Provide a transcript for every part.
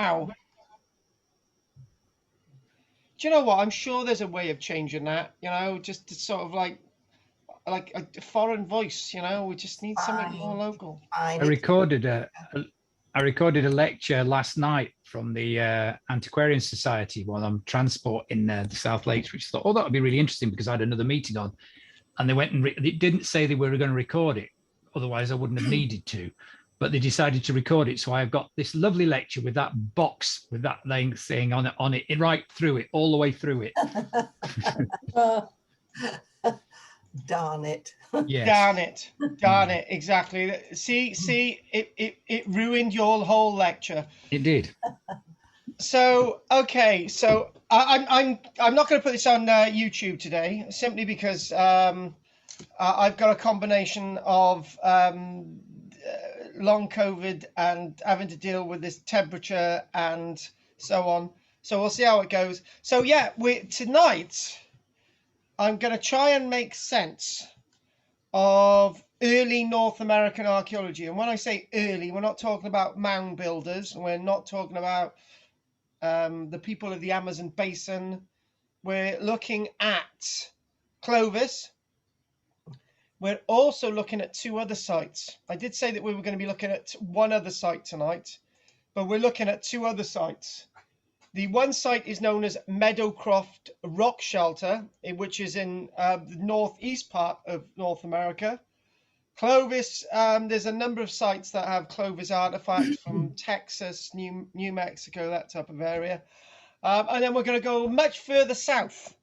Wow. Do you know what? I'm sure there's a way of changing that, just to sort of like a foreign voice, we just need something more Fine. local. Fine. I recorded I recorded a lecture last night from the Antiquarian Society while I'm transporting the South Lakes, which I thought, oh, that would be really interesting because I had another meeting on, and they went and they didn't say they were going to record it, otherwise I wouldn't have needed to, but they decided to record it. So I've got this lovely lecture with that box with that thing on it, right through it, all the way through it. Darn it. Yes. Darn it, exactly. See, it ruined your whole lecture. It did. So okay, so I'm not going to put this on YouTube today simply because I've got a combination of long COVID and having to deal with this temperature and so on. So we'll see how it goes. So yeah, tonight I'm going to try and make sense of early North American archaeology. And when I say early, we're not talking about mound builders. We're not talking about the people of the Amazon basin. We're looking at Clovis. We're also looking at two other sites. I did say that we were going to be looking at one other site tonight, but we're looking at two other sites. The one site is known as Meadowcroft Rock Shelter, which is in the northeast part of North America. Clovis, there's a number of sites that have Clovis artifacts from Texas, New Mexico, that type of area. And then we're going to go much further south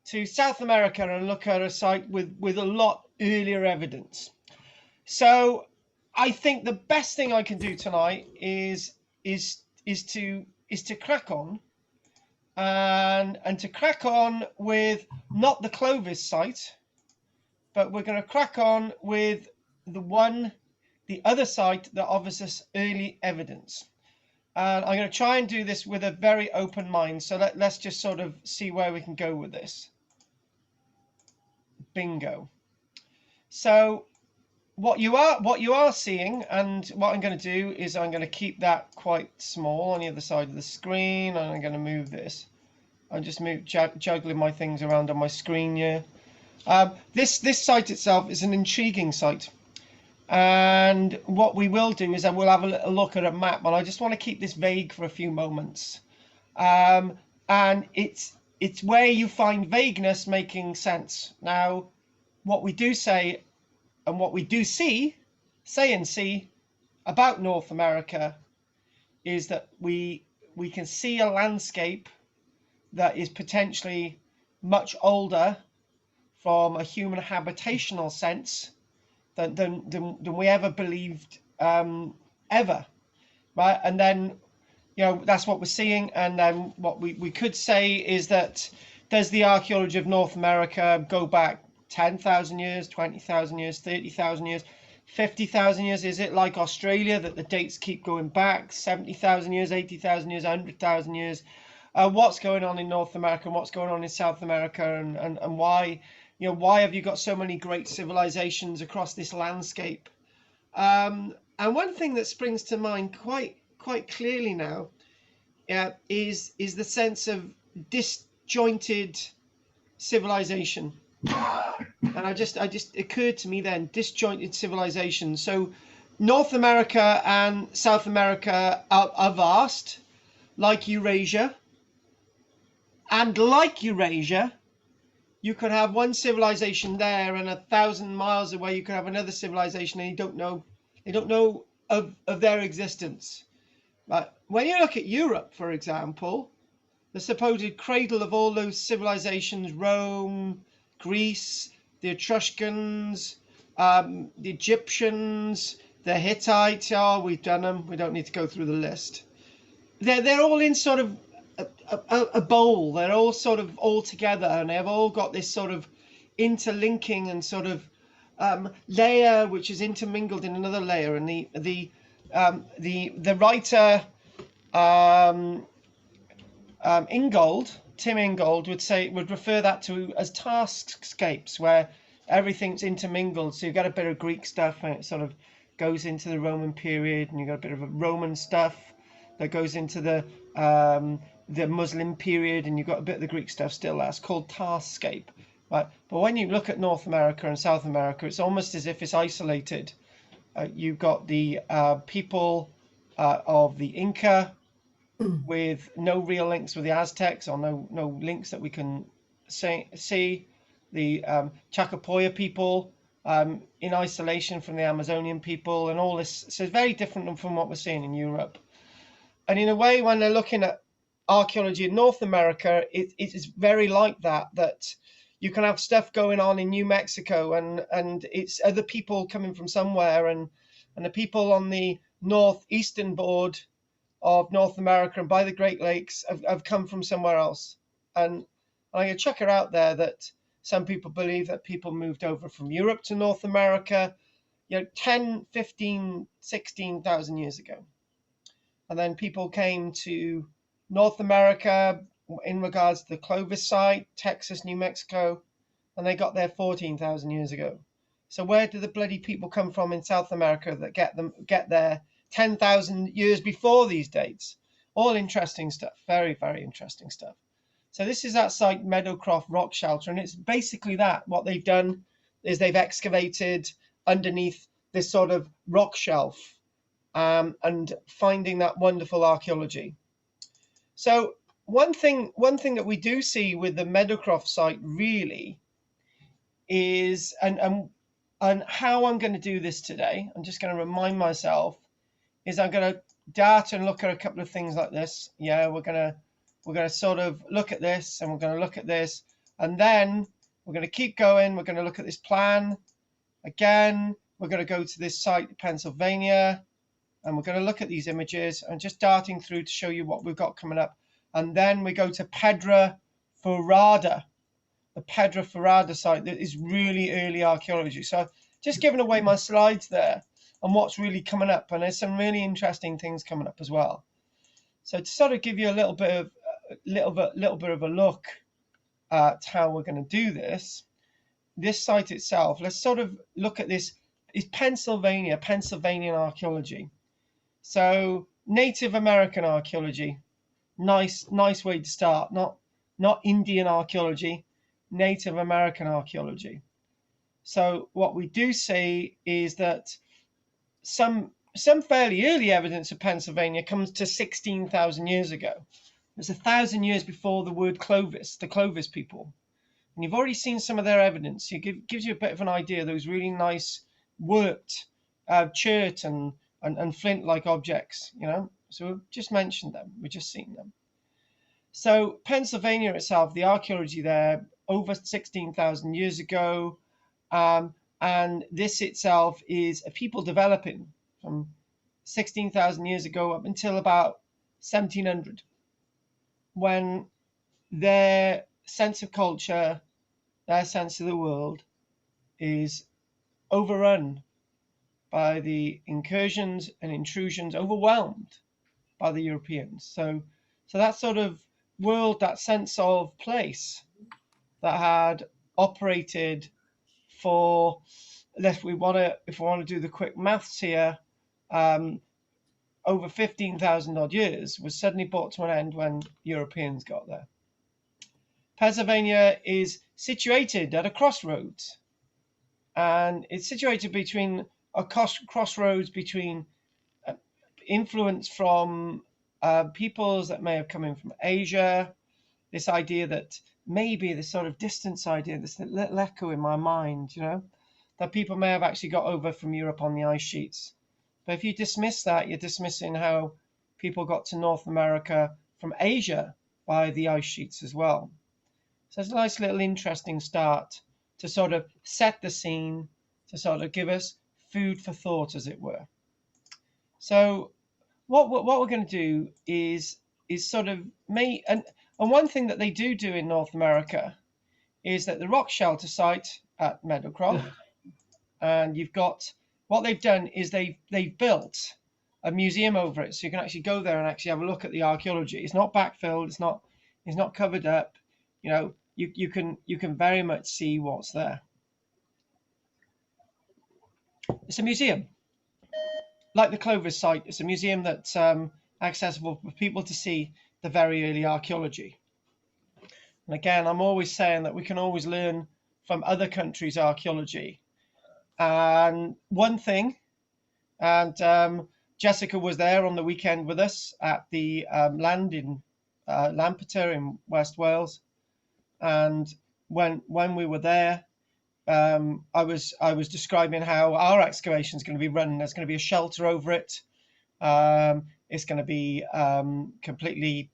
to South America and look at a site with a lot earlier evidence. So I think the best thing I can do tonight is to crack on and to crack on with not the Clovis site, but we're going to crack on with the other site that offers us early evidence. And I'm going to try and do this with a very open mind. So let's just sort of see where we can go with this. Bingo. So what you are seeing, and what I'm going to do is I'm going to keep that quite small on the other side of the screen, and I'm going to move this. I'm just juggling my things around on my screen here. This site itself is an intriguing site, and what we will do is we'll have a little look at a map, and I just want to keep this vague for a few moments. And it's where you find vagueness making sense. Now, what we do say and what we do see about North America is that we can see a landscape that is potentially much older from a human habitational sense than we ever believed ever, right? And then that's what we're seeing. And then what we could say is that, does the archaeology of North America go back 10,000 years, 20,000 years, 30,000 years, 50,000 years? Is it like Australia that the dates keep going back 70,000 years, 80,000 years, 100,000 years? What's going on in North America and what's going on in South America, and why have you got so many great civilizations across this landscape? And one thing that springs to mind quite clearly now is the sense of disjointed civilization. And I just occurred to me then, disjointed civilization. So North America and South America are vast, like Eurasia. And like Eurasia, you could have one civilization there, and 1,000 miles away you could have another civilization, and you don't know of their existence. But when you look at Europe, for example, the supposed cradle of all those civilizations, Rome, Greece, the Etruscans, the Egyptians, the Hittites, we've done them, we don't need to go through the list. They're all in sort of a bowl. They're all sort of all together, and they've all got this sort of interlinking and sort of layer which is intermingled in another layer. And the writer Tim Ingold would refer that to as taskscapes, where everything's intermingled. So you've got a bit of Greek stuff and it sort of goes into the Roman period, and you've got a bit of Roman stuff that goes into the Muslim period, and you've got a bit of the Greek stuff still. That's called Tarscape, right? But when you look at North America and South America, it's almost as if it's isolated. You've got the people of the Inca with no real links with the Aztecs, or no links that we can see. The Chacapoya people in isolation from the Amazonian people, and all this. So it's very different from what we're seeing in Europe. And in a way, when they're looking at archaeology in North America, it is very like that, that you can have stuff going on in New Mexico, and it's other people coming from somewhere, and the people on the northeastern board of North America and by the Great Lakes have come from somewhere else. And I'm going to chuck it out there that some people believe that people moved over from Europe to North America, 10, 15, 16,000 years ago. And then people came to North America in regards to the Clovis site, Texas, New Mexico, and they got there 14,000 years ago. So where do the bloody people come from in South America that get there 10,000 years before these dates? All interesting stuff, very, very interesting stuff. So this is that site, Meadowcroft Rock Shelter, and it's basically that. What they've done is they've excavated underneath this sort of rock shelf, and finding that wonderful archaeology. So one thing that we do see with the Meadowcroft site really is, and how I'm going to do this today, I'm just going to remind myself, is I'm going to dart and look at a couple of things like this. Yeah, we're going to sort of look at this, and we're going to look at this, and then we're going to keep going. We're going to look at this plan again. We're going to go to this site, Pennsylvania, and we're going to look at these images and just darting through to show you what we've got coming up. And then we go to Pedra Furada, the Pedra Furada site that is really early archaeology. So I've just given away my slides there and what's really coming up. And there's some really interesting things coming up as well. So to sort of give you a little bit of a look at how we're going to do this site itself, let's sort of look at this. Is Pennsylvanian archaeology. So Native American archaeology, nice way to start. Not Indian archaeology, Native American archaeology. So what we do see is that some fairly early evidence of Pennsylvania comes to 16,000 years ago. It's 1,000 years before the word Clovis, the Clovis people. And you've already seen some of their evidence. It gives you a bit of an idea of those really nice worked chert and flint-like objects, So we've just mentioned them. We've just seen them. So Pennsylvania itself, the archaeology there, over 16,000 years ago. And this itself is a people developing from 16,000 years ago up until about 1700, when their sense of culture, their sense of the world is overrun by the incursions and intrusions, overwhelmed by the Europeans. So that sort of world, that sense of place that had operated for, if we want to do the quick maths here, over 15,000 odd years, was suddenly brought to an end when Europeans got there. Pennsylvania is situated at a crossroads, and it's situated between a crossroads between influence from peoples that may have come in from Asia, this idea that maybe this sort of distance idea, this little echo in my mind, that people may have actually got over from Europe on the ice sheets. But if you dismiss that, you're dismissing how people got to North America from Asia by the ice sheets as well. So it's a nice little interesting start to sort of set the scene, to sort of give us food for thought, as it were. So what we're going to do is sort of and one thing that they do in North America is that the rock shelter site at Meadowcroft, and you've got, what they've done is they've built a museum over it, so you can actually go there and actually have a look at the archaeology. It's not backfilled, it's not covered up. You can very much see what's there. It's a museum, like the Clovis site. It's a museum that accessible for people to see the very early archaeology. And again, I'm always saying that we can always learn from other countries' archaeology. And one thing, and Jessica was there on the weekend with us at the land in Lampeter in West Wales. And when we were there, I was describing how our excavation is going to be run. There's going to be a shelter over it. It's going to be completely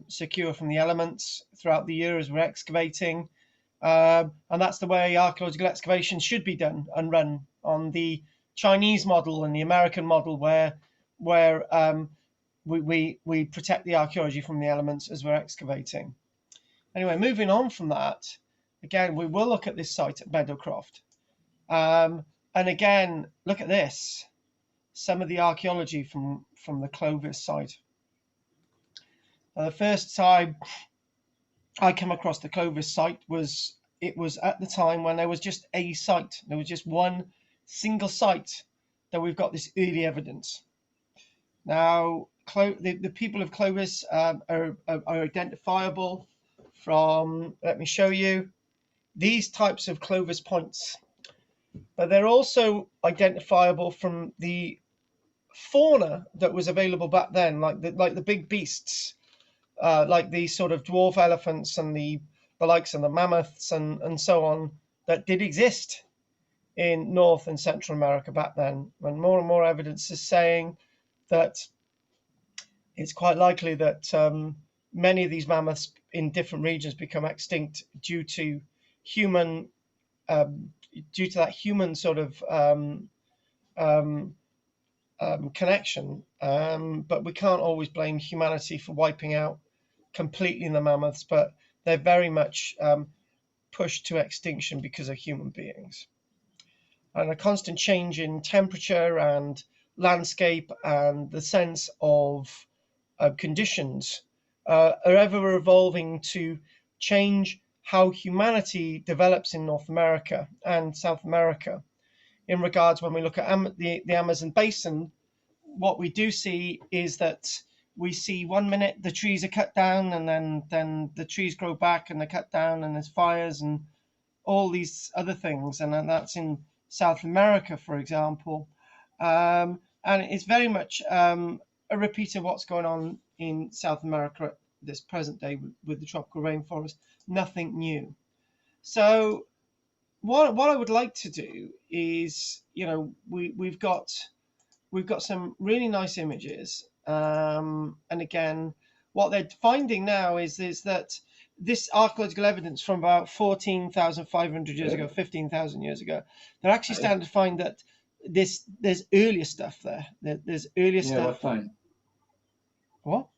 secure from the elements throughout the year as we're excavating. And that's the way archaeological excavation should be done and run, on the Chinese model and the American model, where we protect the archaeology from the elements as we're excavating. Anyway, moving on from that, again, we will look at this site at Meadowcroft. And again, look at this. Some of the archaeology from the Clovis site. Now, the first time I came across the Clovis site was at the time when there was just a site. There was just one single site that we've got this early evidence. Now, the people of Clovis are identifiable from, let me show you, these types of Clovis points. But they're also identifiable from the fauna that was available back then, like the big beasts, like these sort of dwarf elephants and the likes of the mammoths and so on, that did exist in North and Central America back then. And more evidence is saying that it's quite likely that many of these mammoths in different regions become extinct due to that human sort of connection, but we can't always blame humanity for wiping out completely the mammoths, but they're very much pushed to extinction because of human beings. And a constant change in temperature and landscape and the sense of conditions are ever evolving to change how humanity develops in North America and South America. In regards, when we look at the Amazon basin, what we do see is that we see 1 minute the trees are cut down, and then the trees grow back and they're cut down, and there's fires and all these other things. And that's in South America, for example. And it's very much a repeat of what's going on in South America at this present day with the tropical rainforest. Nothing new. So what I would like to do is, we've got some really nice images, and again, what they're finding now is that this archaeological evidence from about 14,500 years ago, 15,000 years ago, they're actually starting to find that there's earlier stuff there. There's earlier stuff. What?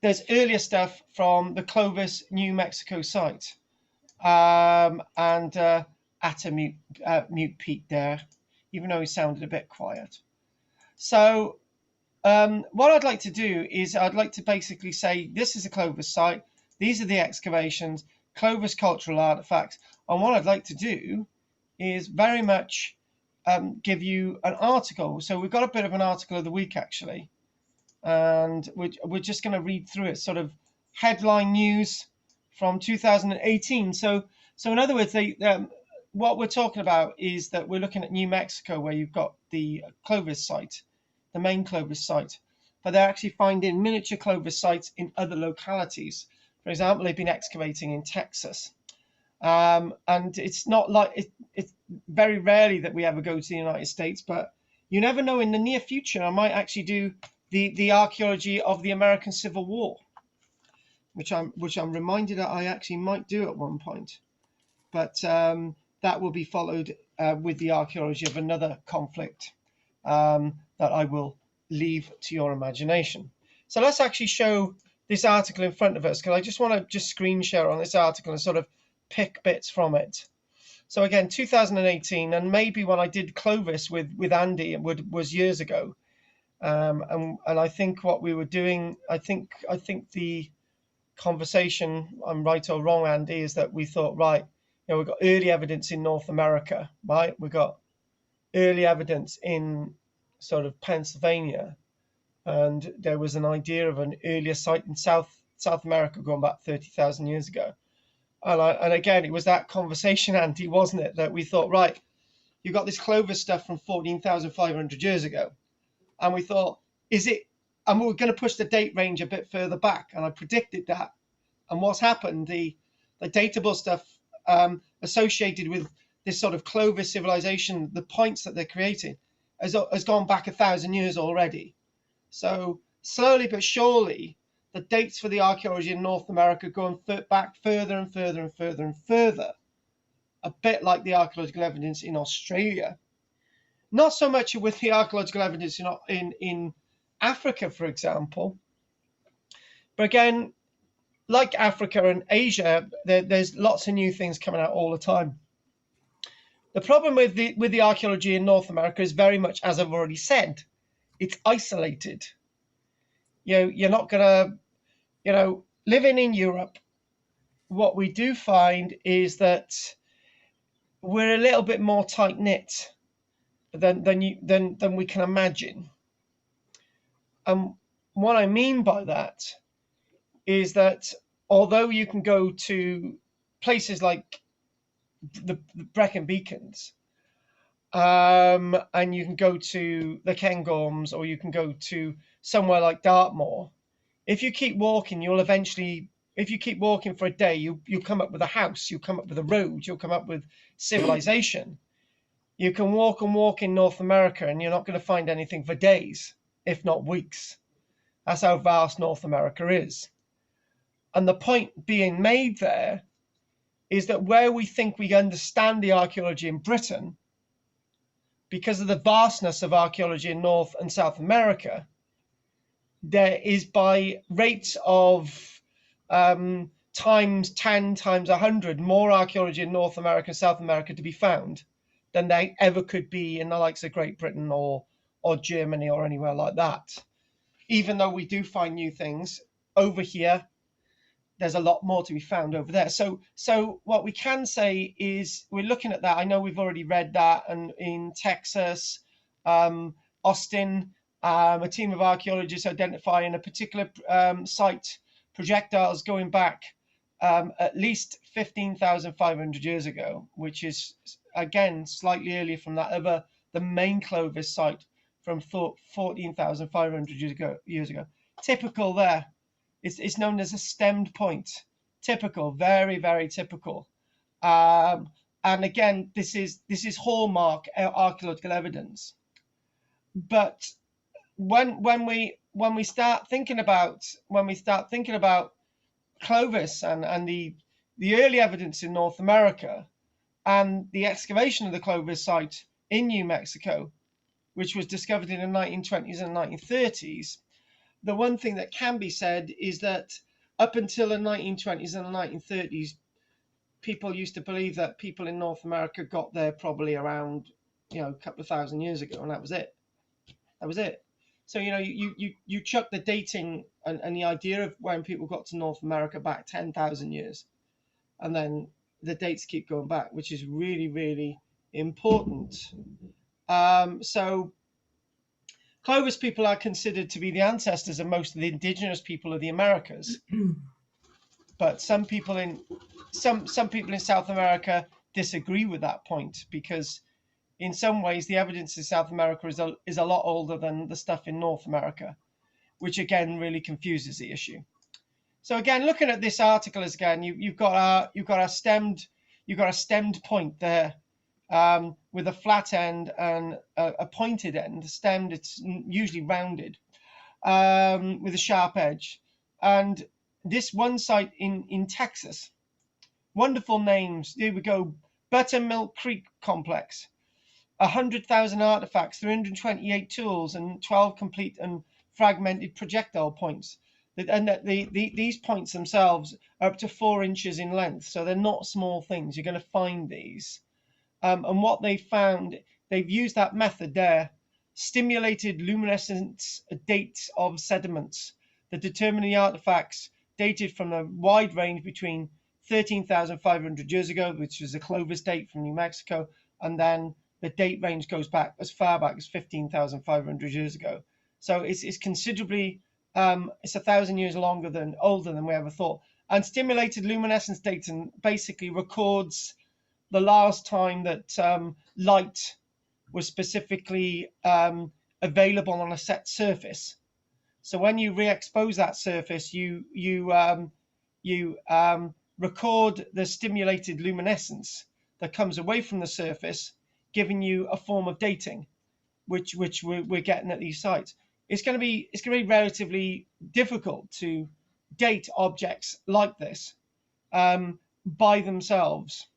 There's earlier stuff from the Clovis, New Mexico site, and at a mute Pete there, even though he sounded a bit quiet. So what I'd like to do is I'd like to basically say this is a Clovis site. These are the excavations, Clovis cultural artifacts. And what I'd like to do is very much give you an article. So we've got a bit of an article of the week, actually. And we're just going to read through it, sort of headline news from 2018. So in other words, what we're talking about is that we're looking at New Mexico, where you've got the Clovis site, the main Clovis site, but they're actually finding miniature Clovis sites in other localities. For example, they've been excavating in Texas. And it's not like it's very rarely that we ever go to the United States, but you never know. In the near future, I might actually do the archaeology of the American Civil War, which I'm reminded that I actually might do at one point, but that will be followed with the archaeology of another conflict that I will leave to your imagination. So let's actually show this article in front of us, because I just want to screen share on this article and sort of pick bits from it. So again, 2018, and maybe when I did Clovis with Andy, it was years ago. And I think what we were doing, I think the conversation, I'm right or wrong, Andy, is that we thought, right, we've got early evidence in North America, right? We've got early evidence in sort of Pennsylvania, and there was an idea of an earlier site in South America going back 30,000 years ago. And again, it was that conversation, Andy, wasn't it, that we thought, right, you got this Clovis stuff from 14,500 years ago, and we thought, is it? And we were going to push the date range a bit further back, and I predicted that. And what's happened? The datable stuff associated with this sort of Clovis civilization, the points that they're creating, has gone back 1,000 years already. So slowly but surely, the dates for the archaeology in North America going back further and further and further and further, a bit like the archaeological evidence in Australia. Not so much with the archaeological evidence in Africa, for example. But again, like Africa and Asia, there's lots of new things coming out all the time. The problem with the archaeology in North America is very much, as I've already said, it's isolated. You're not gonna, living in Europe, what we do find is that we're a little bit more tight knit than we can imagine. And what I mean by that is that although you can go to places like the Brecon Beacons, and you can go to the Cairngorms, or you can go to somewhere like Dartmoor, if you keep walking, if you keep walking for a day, you'll come up with a house, you'll come up with a road, you'll come up with civilization. You can walk and walk in North America, and you're not going to find anything for days, if not weeks. That's how vast North America is. And the point being made there is that where we think we understand the archaeology in Britain, because of the vastness of archaeology in North and South America, there is by rates of times 10, times 100 more archaeology in North America and South America to be found than there ever could be in the likes of Great Britain or Germany or anywhere like that. Even though we do find new things over here, there's a lot more to be found over there. So what we can say is we're looking at that. I know we've already read that, and in Texas, Austin, a team of archaeologists identifying a particular site, projectiles going back at least 15,500 years ago, which is again slightly earlier from the main Clovis site from 14,500 years ago. Typical there. It's known as a stemmed point. Typical, very, very typical. And again, this is hallmark archaeological evidence. But when we start thinking about Clovis and the early evidence in North America and the excavation of the Clovis site in New Mexico, which was discovered in the 1920s and 1930s, the one thing that can be said is that up until the 1920s and the 1930s, people used to believe that people in North America got there probably around, a couple of thousand years ago, and that was it. That was it. So, you chuck the dating and the idea of when people got to North America back 10,000 years, and then the dates keep going back, which is really, really important. So Clovis people are considered to be the ancestors of most of the indigenous people of the Americas. But some people in South America disagree with that point, because in some ways the evidence in South America is a lot older than the stuff in North America, which again really confuses the issue. So again, looking at this article again, you've got a stemmed point there, with a flat end and a pointed end. Stemmed, it's usually rounded, with a sharp edge. And this one site in Texas, wonderful names. Here we go. Buttermilk Creek Complex, 100,000 artifacts, 328 tools, and 12 complete and fragmented projectile points. And that these points themselves are up to 4 inches in length, so they're not small things. You're going to find these. And what they found, they've used that method there, stimulated luminescence dates of sediments that determine the artifacts dated from a wide range between 13,500 years ago, which is a Clovis date from New Mexico, and then the date range goes back as far back as 15,500 years ago. So it's considerably, it's 1,000 years older than we ever thought. And stimulated luminescence data basically records the last time that light was specifically available on a set surface. So when you re-expose that surface, you record the stimulated luminescence that comes away from the surface, giving you a form of dating, which we're getting at these sites. It's going to be relatively difficult to date objects like this by themselves.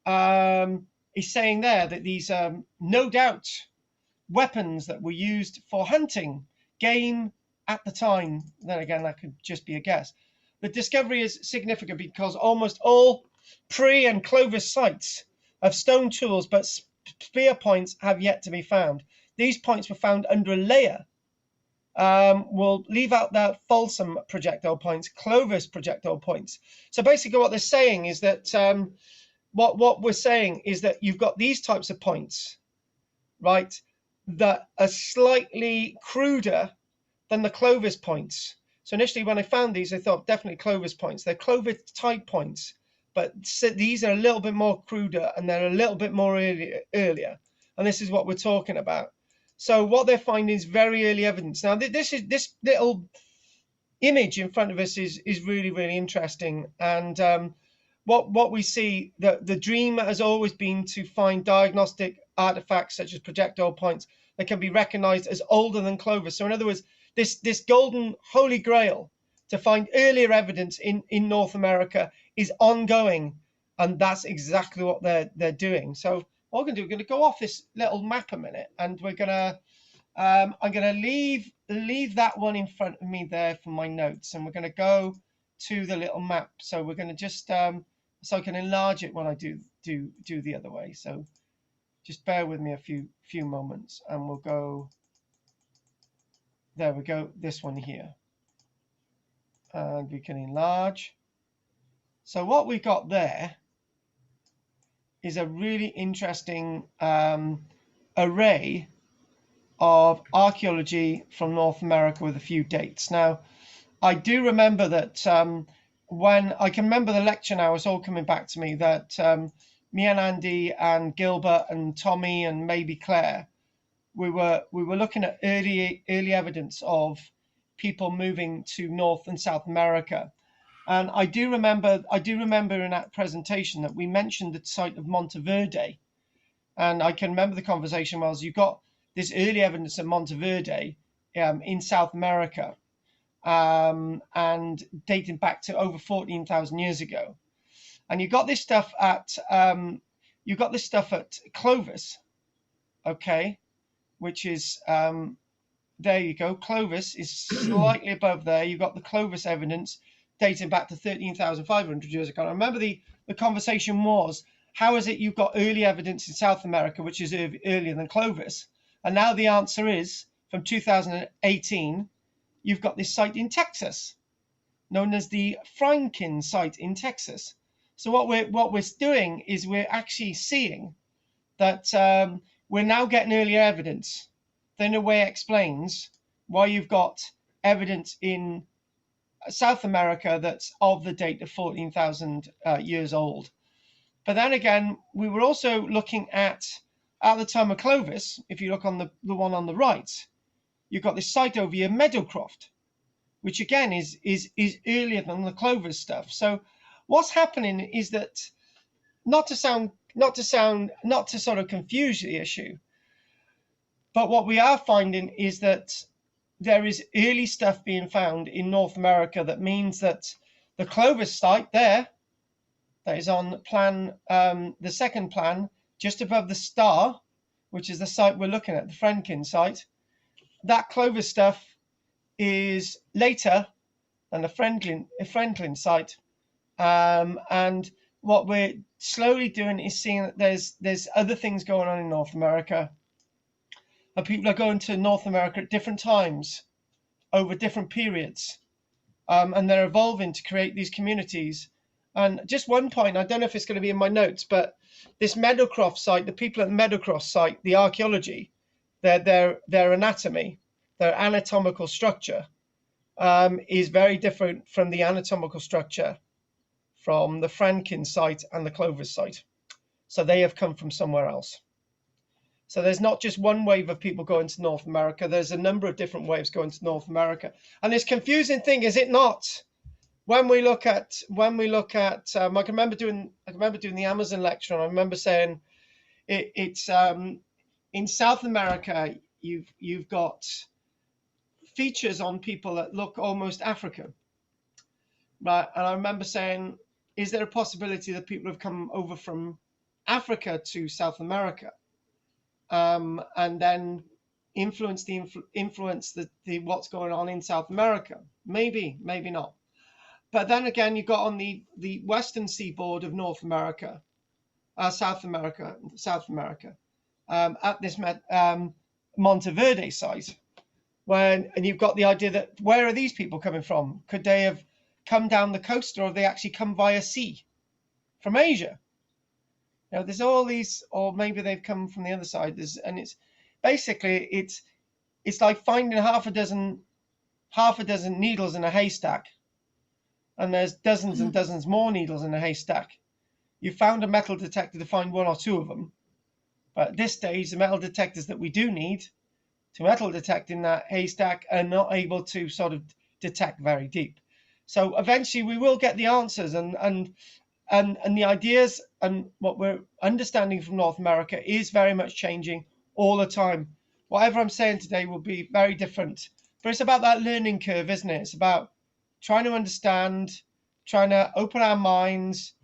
He's saying there that these no doubt weapons that were used for hunting game at the time. Then again, that could just be a guess. The discovery is significant because almost all pre and Clovis sites of stone tools but spear points have yet to be found. These points were found under a layer. We'll leave out the Folsom projectile points, Clovis projectile points. So basically what they're saying is that what we're saying is that you've got these types of points, right, that are slightly cruder than the Clovis points. So initially when I found these, I thought definitely Clovis points. They're Clovis type points, but these are a little bit more cruder and they're a little bit more earlier. And this is what we're talking about. So what they're finding is very early evidence. Now this little image in front of us is really, really interesting. And what we see, the dream has always been to find diagnostic artifacts such as projectile points that can be recognized as older than Clovis. So in other words, this golden holy grail to find earlier evidence in North America is ongoing, and that's exactly what they're doing. So what we're going to do, we're going to go off this little map a minute, and we're going to I'm going to leave that one in front of me there for my notes, and we're going to go to the little map. So we're going to just so I can enlarge it when I do the other way. So just bear with me a few moments, and we'll go. There we go, this one here. And we can enlarge. So what we got there is a really interesting array of archaeology from North America with a few dates. Now, I do remember that when I can remember the lecture now, it's all coming back to me that me and Andy and Gilbert and Tommy and maybe Claire, we were looking at early evidence of people moving to North and South America. And I do remember in that presentation that we mentioned the site of Monteverde. And I can remember the conversation was you got this early evidence of Monteverde in South America, and dating back to over 14,000 years ago. And you got this stuff at Clovis, okay, which is there you go. Clovis is slightly above there. You've got the Clovis evidence dating back to 13,500 years ago. I remember the conversation was, how is it you've got early evidence in South America, which is earlier than Clovis? And now the answer is, from 2018, you've got this site in Texas, known as the Franklin site in Texas. So what we're doing is we're actually seeing that we're now getting earlier evidence. That in a way explains why you've got evidence in South America that's of the date of 14,000 years old. But then again, we were also looking at the time of Clovis. If you look on the one on the right, you've got this site over here, Meadowcroft, which again is earlier than the Clovis stuff. So what's happening is that, not to sort of confuse the issue, but what we are finding is that there is early stuff being found in North America that means that the Clovis site there, that is on plan, the second plan, just above the star, which is the site we're looking at, the Franklin site, that Clovis stuff is later than the Franklin site. And what we're slowly doing is seeing that there's other things going on in North America. And people are going to North America at different times over different periods. And they're evolving to create these communities. And just one point, I don't know if it's going to be in my notes, but this Meadowcroft site, the people at the Meadowcroft site, the archaeology, their anatomy, their anatomical structure is very different from the anatomical structure from the Franklin site and the Clovis site. So they have come from somewhere else. So there's not just one wave of people going to North America. There's a number of different waves going to North America. And this confusing thing, is it not? When we look at, I can remember doing the Amazon lecture, and I remember saying it's in South America, you've got features on people that look almost African, right? And I remember saying, is there a possibility that people have come over from Africa to South America, and then influence the what's going on in South America? Maybe, maybe not. But then again, you got on the western seaboard of North America, South America, at this Monteverde site, and you've got the idea that where are these people coming from? Could they have come down the coast, or have they actually come via sea from Asia? You know, there's all these, or maybe they've come from the other side. And it's basically it's like finding half a dozen needles in a haystack, and there's dozens and dozens more needles in a haystack. You found a metal detector to find one or two of them, but at this stage, the metal detectors that we do need to metal detect in that haystack are not able to sort of detect very deep. So eventually, we will get the answers, and the ideas and what we're understanding from North America is very much changing all the time. Whatever I'm saying today will be very different, but it's about that learning curve, isn't it? It's about trying to understand, trying to open our minds,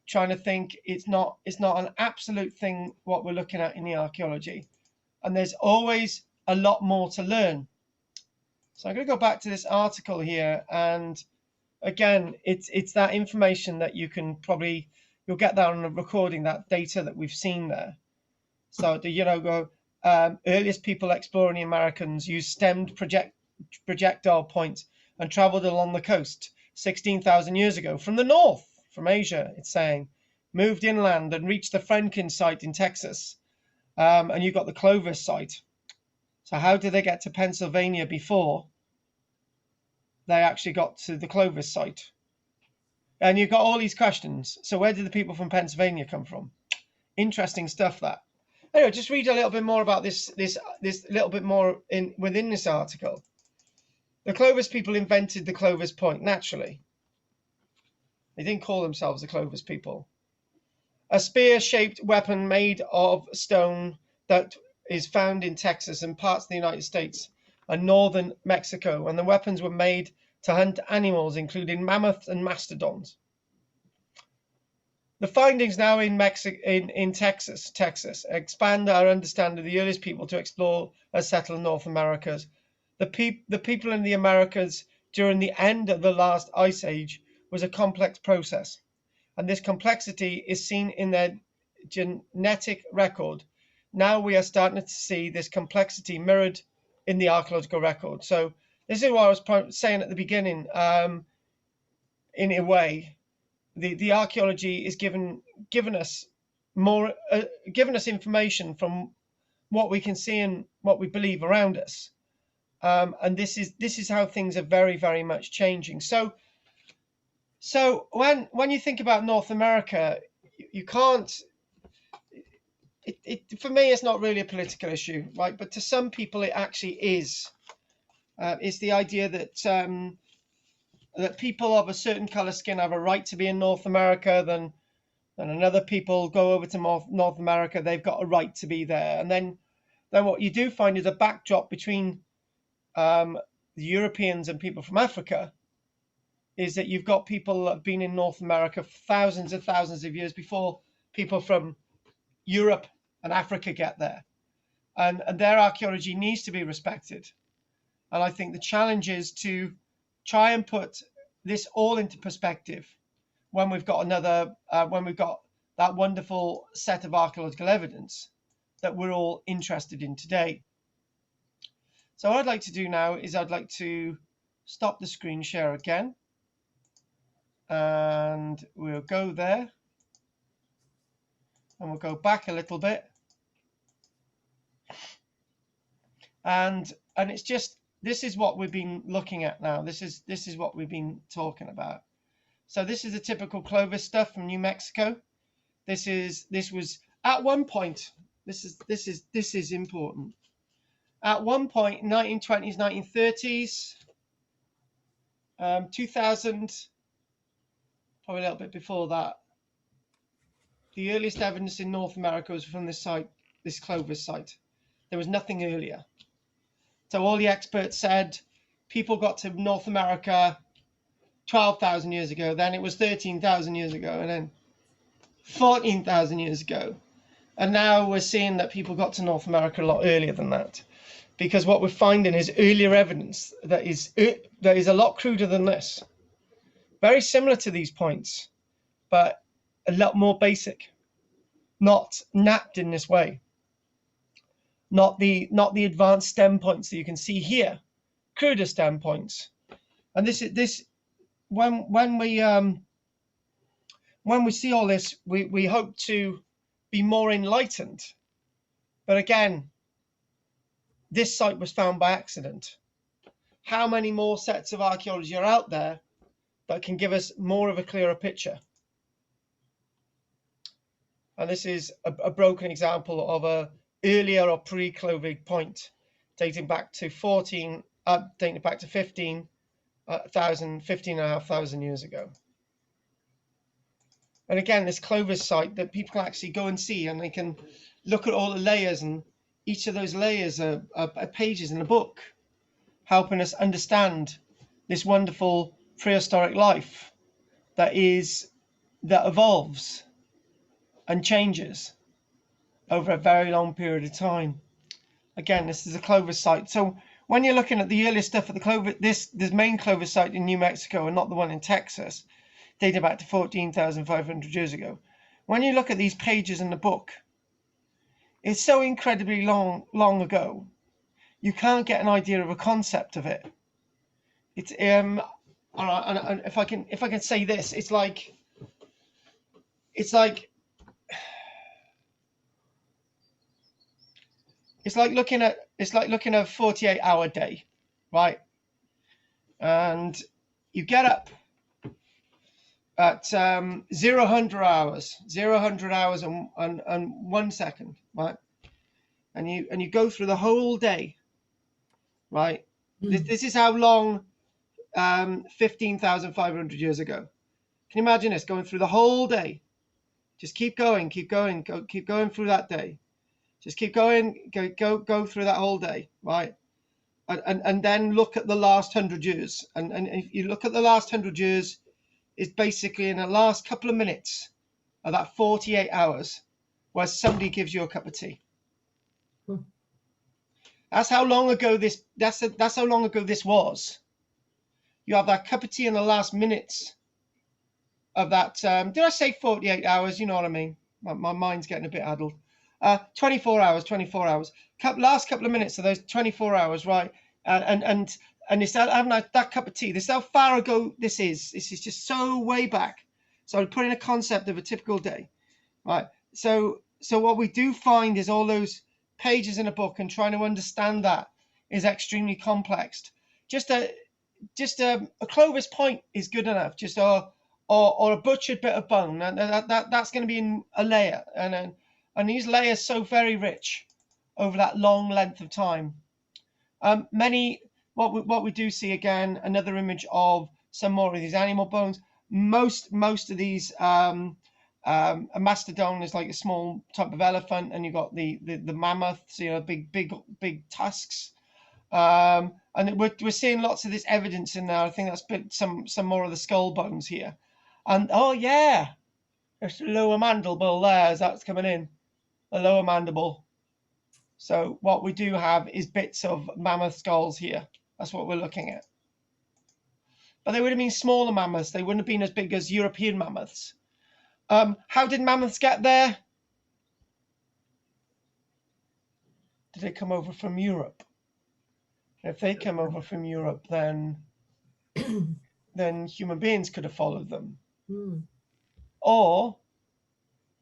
trying to think. It's not an absolute thing what we're looking at in the archaeology, and there's always a lot more to learn. So I'm going to go back to this article here, and again, it's that information that you'll get that on a recording, that data that we've seen there. So the earliest people exploring the Americans used stemmed projectile points and traveled along the coast 16,000 years ago from the north, from Asia, it's saying, moved inland and reached the Franklin site in Texas. And you've got the Clovis site. So how did they get to Pennsylvania before they actually got to the Clovis site? And you've got all these questions. So where did the people from Pennsylvania come from? Interesting stuff, that. Anyway, just read a little bit more about this little bit more within this article. The Clovis people invented the Clovis point naturally. They didn't call themselves the Clovis people. A spear-shaped weapon made of stone that is found in Texas and parts of the United States and northern Mexico, and the weapons were made to hunt animals, including mammoths and mastodons. The findings now in Texas, expand our understanding of the earliest people to explore and settle North Americas. The people in the Americas during the end of the last ice age was a complex process, and this complexity is seen in their genetic record. Now we are starting to see this complexity mirrored in the archaeological record. So this is what I was saying at the beginning. In a way, the archaeology is given us information from what we can see and what we believe around us, and this is how things are very, very much changing. So when you think about North America, you can't. For me, it's not really a political issue, right? But to some people, it actually is. It's the idea that that people of a certain color skin have a right to be in North America, then another people go over to North America, they've got a right to be there. And then what you do find is a backdrop between the Europeans and people from Africa is that you've got people that have been in North America for thousands and thousands of years before people from Europe and Africa get there. And their archaeology needs to be respected. And I think the challenge is to try and put this all into perspective when we've got that wonderful set of archaeological evidence that we're all interested in today. So what I'd like to do now is I'd like to stop the screen share again, and we'll go there, and we'll go back a little bit, and it's just is what we've been looking at now. This is what we've been talking about. So this is the typical Clovis stuff from New Mexico. This was at one point. This is important. At one point, 1920s, 1930s, 2000, probably a little bit before that. The earliest evidence in North America was from this site, this Clovis site. There was nothing earlier. So all the experts said people got to North America 12,000 years ago. Then it was 13,000 years ago, and then 14,000 years ago. And now we're seeing that people got to North America a lot earlier than that, because what we're finding is earlier evidence that is a lot cruder than this, very similar to these points, but a lot more basic, not napped in this way, not the advanced stem points that you can see here, cruder stem points. And this when we see all this, we hope to be more enlightened. But again, this site was found by accident. How many more sets of archaeology are out there that can give us more of a clearer picture? And this is a broken example of a earlier or pre-Clovis point dating back to 15,500 years ago. And again, this Clovis site that people can actually go and see, and they can look at all the layers, and each of those layers are pages in a book, helping us understand this wonderful prehistoric life that evolves and changes over a very long period of time. Again, this is a Clovis site. So when you're looking at the earliest stuff at the Clovis, this main Clovis site in New Mexico, and not the one in Texas, dated back to 14,500 years ago. When you look at these pages in the book, it's so incredibly long ago, you can't get an idea of a concept of it. It's and if I can say this, it's like looking at a 48-hour day, right? And you get up at 0 hours and 1 second, right? And you go through the whole day, right? This is how long 15,500 years ago. Can you imagine this, going through the whole day? Just keep going through that day. Just keep going, go through that whole day, right? And then look at the last 100 years. And if you look at the last 100 years, it's basically in the last couple of minutes of that 48 hours where somebody gives you a cup of tea. That's how long ago this was. You have that cup of tea in the last minutes of that. Did I say 48 hours? You know what I mean. My mind's getting a bit addled. 24 hours. Last couple of minutes of those 24 hours, right? And it's having that cup of tea. This is how far ago this is. This is just so way back. So I'm putting a concept of a typical day, right? So what we do find is all those pages in a book, and trying to understand that is extremely complex. Just a Clovis point is good enough. Just or a butchered bit of bone. That's going to be in a layer, and these layers so very rich over that long length of time. What we do see, again, another image of some more of these animal bones. Most of these, a mastodon is like a small type of elephant, and you've got the mammoths, big tusks. And we're seeing lots of this evidence in there. I think that's some more of the skull bones here. And oh yeah, there's the lower mandible there as that's coming in, the lower mandible. So what we do have is bits of mammoth skulls here. That's what we're looking at. But they would have been smaller mammoths. They wouldn't have been as big as European mammoths. How did mammoths get there? Did they come over from Europe? If they come over from Europe, then human beings could have followed them. Or,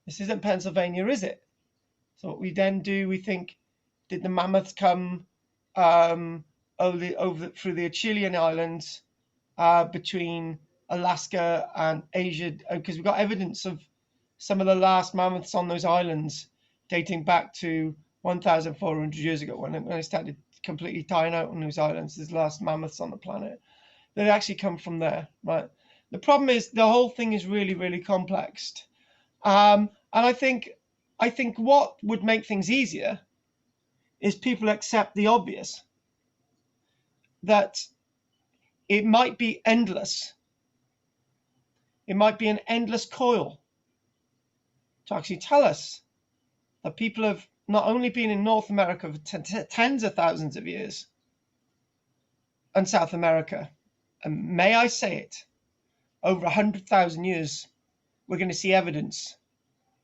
this isn't Pennsylvania, is it? So what we then do, we think, did the mammoths come through the Chilean islands, between Alaska and Asia, because we've got evidence of some of the last mammoths on those islands dating back to 1,400 years ago, when it started completely dying out on those islands. There's last mammoths on the planet that actually come from there, right? The problem is the whole thing is really, really complex. And I think what would make things easier is people accept the obvious, that it might be endless. It might be an endless coil to actually tell us that people have not only been in North America for tens of thousands of years, and South America, and may I say it, over 100,000 years, we're going to see evidence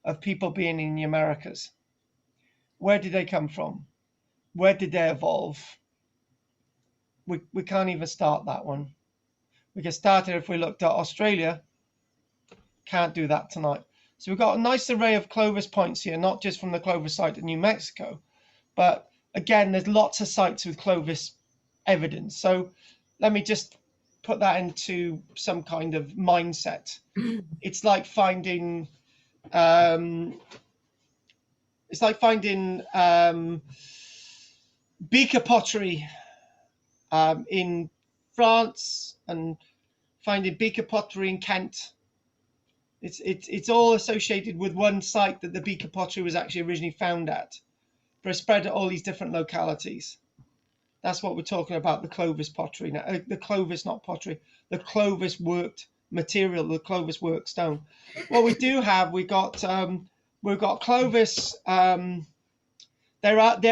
of people being in the Americas. Where did they come from? Where did they evolve? We can't even start that one. We can start it if we looked at Australia. Can't do that tonight. So we've got a nice array of Clovis points here, not just from the Clovis site in New Mexico, but again, there's lots of sites with Clovis evidence. So let me just put that into some kind of mindset. It's like finding beaker pottery in France, and finding beaker pottery in Kent. It's all associated with one site that the beaker pottery was actually originally found at, but it's spread at all these different localities. That's what we're talking about, the Clovis pottery now. The Clovis, not pottery, the Clovis worked material, the Clovis worked stone. What we do have, we've got Clovis. There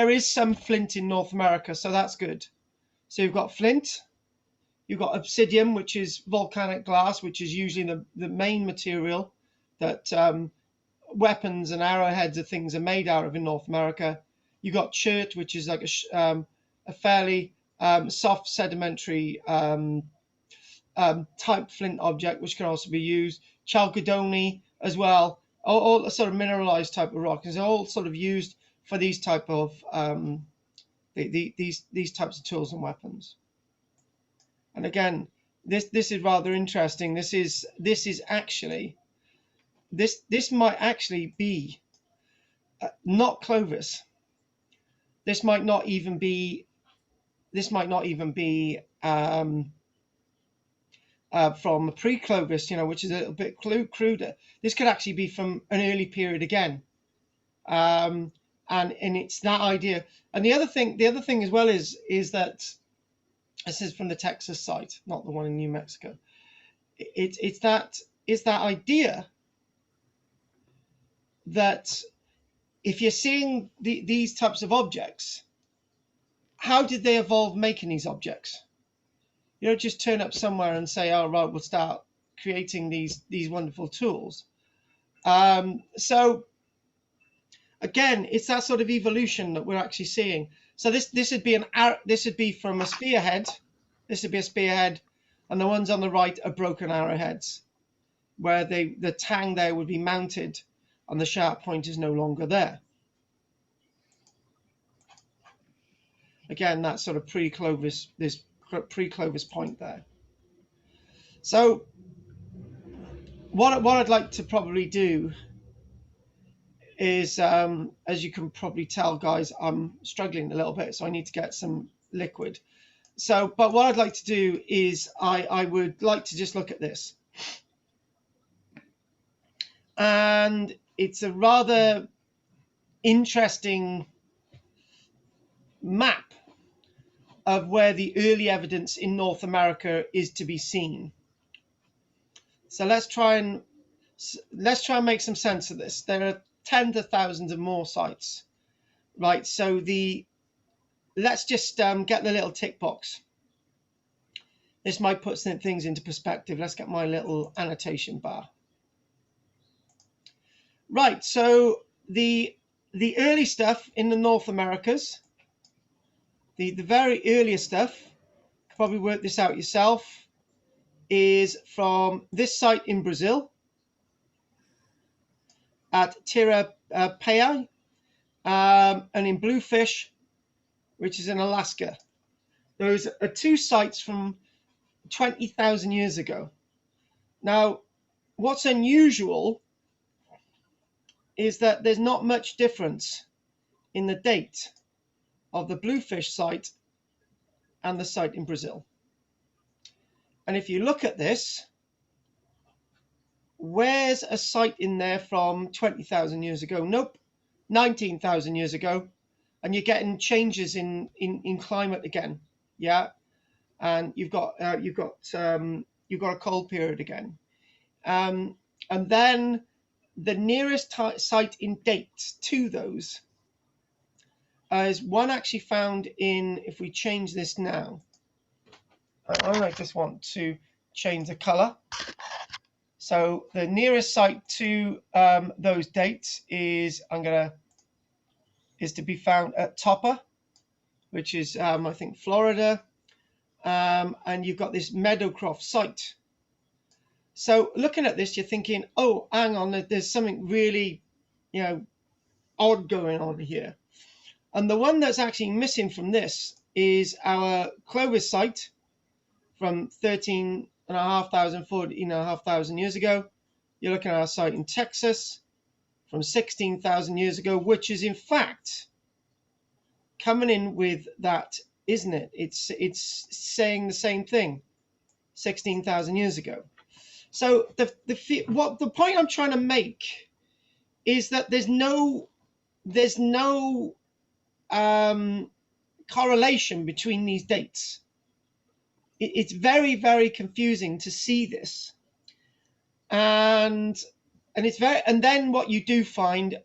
is some flint in North America, so that's good. So you've got flint, you've got obsidian, which is volcanic glass, which is usually the main material that weapons and arrowheads of things are made out of in North America. You've got chert, which is like a fairly soft sedimentary type flint object, which can also be used. Chalcedony as well, all sort of mineralized type of rock is all sort of used for these type of these types of tools and weapons. And again, this is rather interesting. This might actually be not Clovis. This might not even be from pre-Clovis, which is a little bit cruder. This could actually be from an early period again, and it's that idea. And the other thing as well is that this is from the Texas site, not the one in New Mexico. It's that idea that if you're seeing these types of objects, how did they evolve making these objects? You don't just turn up somewhere and say, "Oh, right, we'll start creating these wonderful tools." So again, it's that sort of evolution that we're actually seeing. So this would be from a spearhead. This would be a spearhead, and the ones on the right are broken arrowheads, where the tang there would be mounted, and the sharp point is no longer there. Again, that sort of pre-Clovis, this pre-Clovis point there. So what I'd like to probably do is, as you can probably tell, guys, I'm struggling a little bit, so I need to get some liquid. So, but what I'd like to do is I would like to just look at this. And it's a rather interesting map of where the early evidence in North America is to be seen. So let's try and make some sense of this. There are tens of thousands of more sites, right? So let's just get the little tick box. This might put some things into perspective. Let's get my little annotation bar. Right, so the early stuff in the North Americas, the very earliest stuff, probably work this out yourself, is from this site in Brazil at Tirapaya, and in Bluefish, which is in Alaska. Those are two sites from 20,000 years ago. Now, what's unusual is that there's not much difference in the date of the Bluefish site and the site in Brazil. And if you look at this, where's a site in there from 20,000 years ago? Nope, 19,000 years ago. And you're getting changes in climate again, yeah. And you've got a cold period again. And then the nearest site in date to those is one actually found in, if we change this now, I just want to change the color. So the nearest site to those dates is to be found at Topper, which is I think Florida, and you've got this Meadowcroft site. So looking at this, you're thinking, oh, hang on, there's something really, odd going on here. And the one that's actually missing from this is our Clovis site from 13,500, 14,500 years ago. You're looking at our site in Texas from 16,000 years ago, which is in fact coming in with that, isn't it? It's saying the same thing, 16,000 years ago. So the point I'm trying to make is that there's no correlation between these dates. It's very, very confusing to see this, and then what you do find,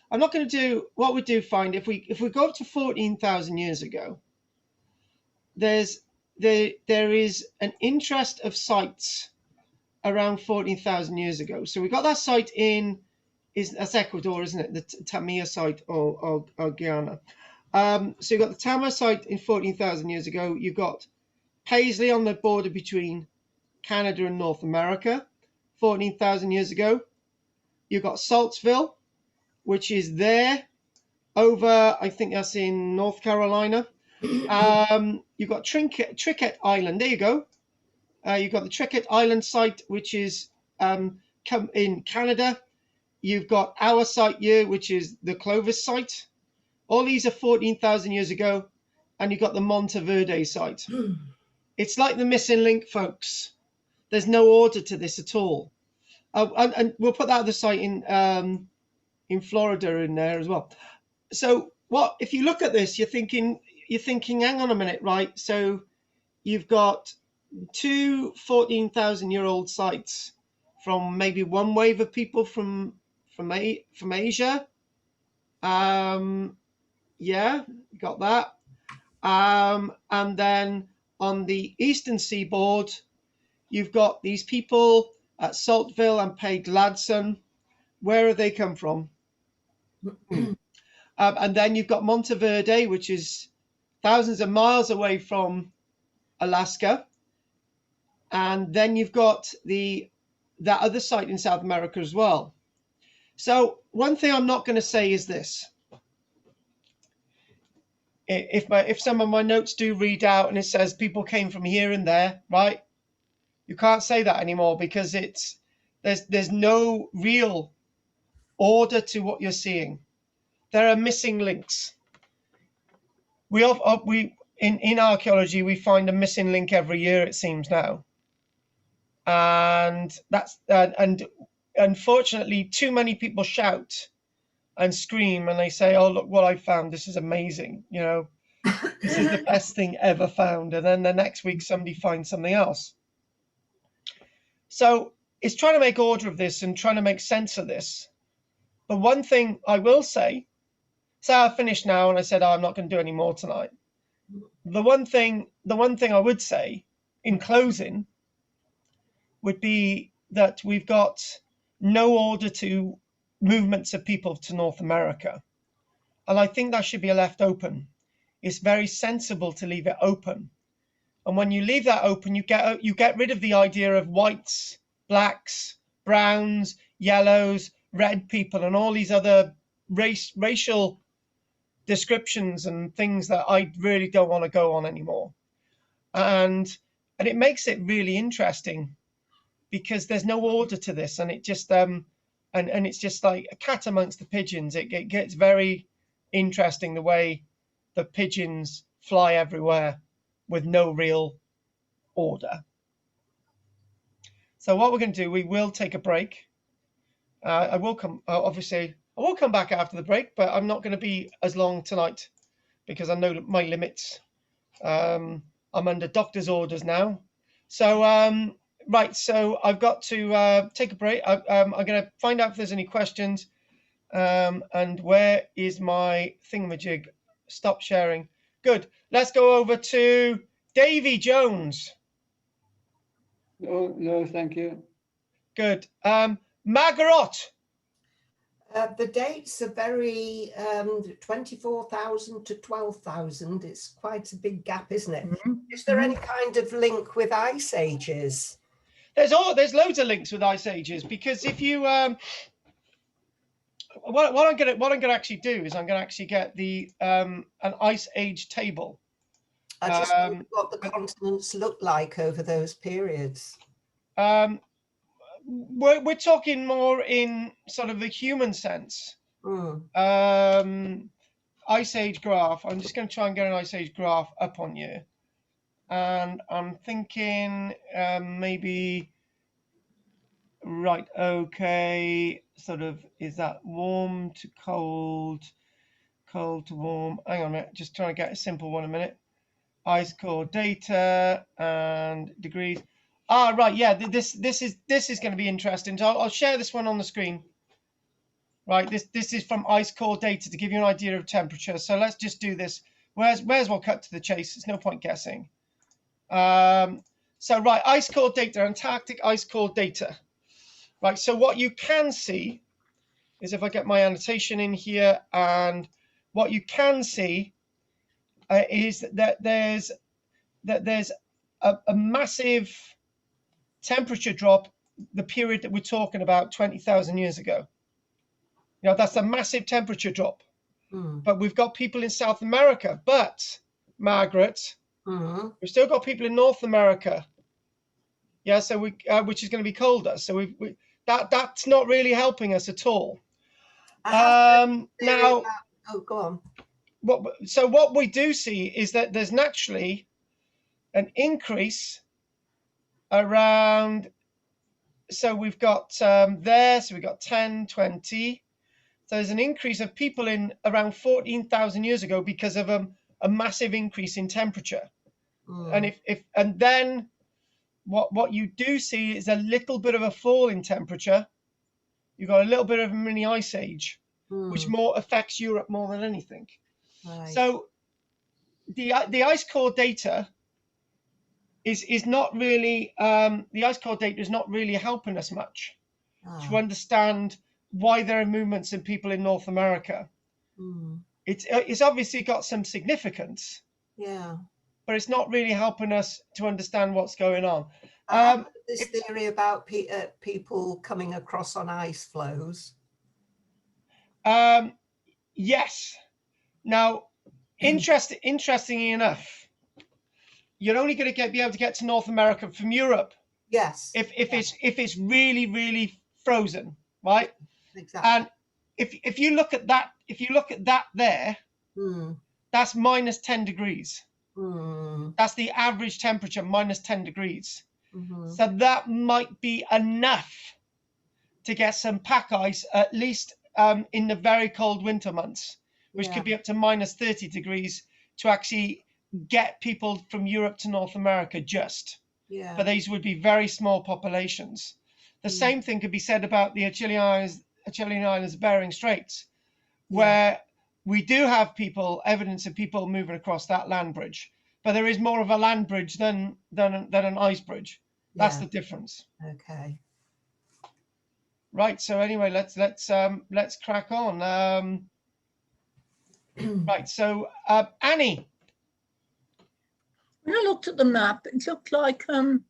I'm not going to do what we do find if we go up to 14,000 years ago. There is an interest of sites around 14,000 years ago. So we got that site that's Ecuador, isn't it? The Tamia site or Guyana. So you've got the Tama site in 14,000 years ago. You've got Paisley on the border between Canada and North America, 14,000 years ago. You've got Saltsville, which is there over, I think that's in North Carolina. You've got Triquet Island. There you go. You've got the Triquet Island site, which is in Canada. You've got our site here, which is the Clovis site. All these are 14,000 years ago. And you've got the Monteverde site. It's like the missing link, folks. There's no order to this at all. And we'll put that other site in Florida in there as well. So if you look at this, you're thinking, hang on a minute, right? So you've got two 14,000-year-old sites from maybe one wave of people from Asia. Yeah, got that. And then on the eastern seaboard, you've got these people at Saltville and Pay Gladson. Where have they come from? And then you've got Monteverde, which is thousands of miles away from Alaska. And then you've got that other site in South America as well. So one thing I'm not going to say is this. If some of my notes do read out and it says people came from here and there, right? You can't say that anymore because there's no real order to what you're seeing. There are missing links. In archaeology we find a missing link every year, it seems now, and and unfortunately too many people shout and scream and they say, oh, look what I found, this is amazing, this is the best thing ever found, and then the next week somebody finds something else. So it's trying to make order of this and trying to make sense of this. But one thing I will say I finished now and I said, I'm not going to do any more tonight. The one thing I would say in closing would be that we've got no order to movements of people to North America. And I think that should be left open. It's very sensible to leave it open. And when you leave that open, you get rid of the idea of whites, blacks, browns, yellows, red people, and all these other racial descriptions and things that I really don't want to go on anymore. and it makes it really interesting because there's no order to this, and it just and it's just like a cat amongst the pigeons. It gets very interesting the way the pigeons fly everywhere with no real order. So what we're going to do, we will take a break. I will come, obviously, I will come back after the break, but I'm not going to be as long tonight because I know my limits. I'm under doctor's orders now. So, right, so I've got to take a break. I'm going to find out if there's any questions. And where is my thingamajig? Stop sharing. Good. Let's go over to Davy Jones. No, thank you. Good. Margaret. The dates are very 24,000 to 12,000. It's quite a big gap, isn't it? Is there any kind of link with ice ages? There's loads of links with ice ages, because if you what I'm gonna actually do is I'm gonna actually get the an ice age table. I just wonder what the continents look like over those periods. We're talking more in sort of the human sense. Ice age graph. I'm just going to try and get an ice age graph up on you, and I'm thinking maybe, right, okay, sort of, is that warm to cold, cold to warm? Hang on a minute, just trying to get a simple one a minute. Ice core data and degrees. Ah, right, yeah, this is going to be interesting. So I'll share this one on the screen. Right, this is from ice core data to give you an idea of temperature. So let's just do this. May as well cut to the chase. There's no point guessing. So right, ice core data, Antarctic ice core data. Right, so what you can see is, if I get my annotation in here, and what you can see is that there's a massive temperature drop, the period that we're talking about, 20,000 years ago. You know, that's a massive temperature drop. But we've got people in South America. But, Margaret, we've still got people in North America. Yeah, so which is going to be colder. So that's not really helping us at all. Now, oh, go on. What we do see is that there's naturally an increase around, so we've got there, so we've got 10, 20. So there's an increase of people in around 14,000 years ago because of a massive increase in temperature. And and then what you do see is a little bit of a fall in temperature. You've got a little bit of a mini ice age, which more affects Europe more than anything. Right. So the ice core data is not really the ice core data is not really helping us much to understand why there are movements in people in North America. It's obviously got some significance. Yeah. But it's not really helping us to understand what's going on. This theory about people coming across on ice flows. Yes. Now, interestingly enough, you're only going to be able to get to North America from Europe. Yes. If it's really, really frozen, right? Exactly. And if you look at that there, that's minus 10 degrees. That's the average temperature, minus 10 degrees. So that might be enough to get some pack ice, at least in the very cold winter months, which could be up to minus 30 degrees, to actually get people from Europe to North America just. Yeah. But these would be very small populations. The same thing could be said about the Acheulean Islands, Bering Straits, where we do have evidence of people moving across that land bridge, but there is more of a land bridge than an ice bridge. That's the difference. Okay. Right. So anyway, let's crack on. Right. So Annie. When I looked at the map, it looked like the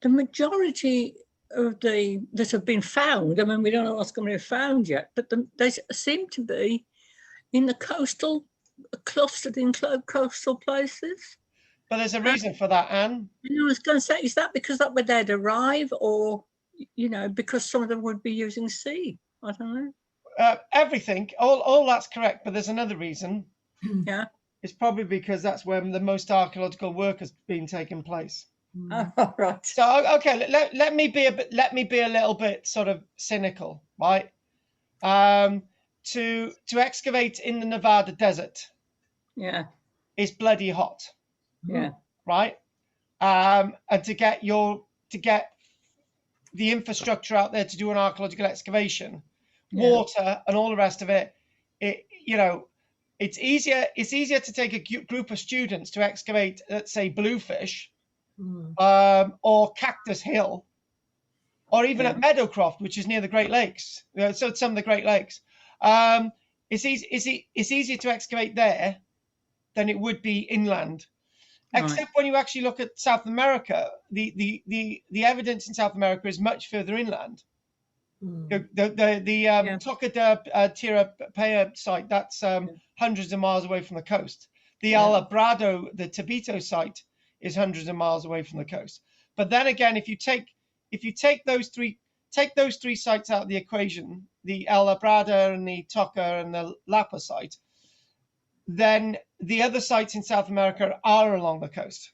majority of that have been found. I mean, we don't know what's going to be found yet, but they seem to be in the clustered in coastal places. But there's a reason for that, Anne. I was going to say, is that because that where they'd arrive, or because some of them would be using sea? I don't know. Everything, all that's correct, but there's another reason. Yeah. It's probably because that's where the most archaeological work has been taking place. Oh, right. So okay, let me be a little bit sort of cynical, right? To excavate in the Nevada desert, Yeah. is bloody hot, Yeah. right? And to get the infrastructure out there to do an archaeological excavation, water and all the rest of it, it's easier to take a group of students to excavate, let's say, Bluefish, or Cactus Hill, or even at Meadowcroft, which is near the Great Lakes. So it's some of the Great Lakes. It's easier to excavate there than it would be inland. Except when you actually look at South America, the evidence in South America is much further inland. The Toca de Tirapaya site, that's hundreds of miles away from the coast. The Alvarado, the Tibito site, is hundreds of miles away from the coast. But then again, if you take those three sites out of the equation, the El Labrada and the Toca and the Lapa site, then the other sites in South America are along the coast.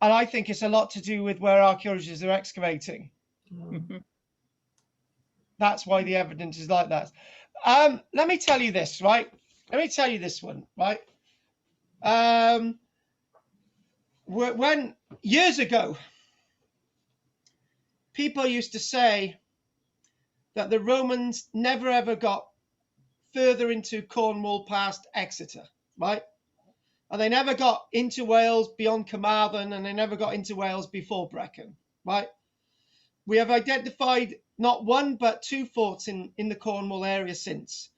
And I think it's a lot to do with where archaeologists are excavating. That's why the evidence is like that. Let me tell you this, right? Let me tell you this one, right? When years ago, people used to say that the Romans never ever got further into Cornwall past Exeter, right? And they never got into Wales beyond Carmarthen, and they never got into Wales before Brecon, right? We have identified not one but two forts in the Cornwall area since.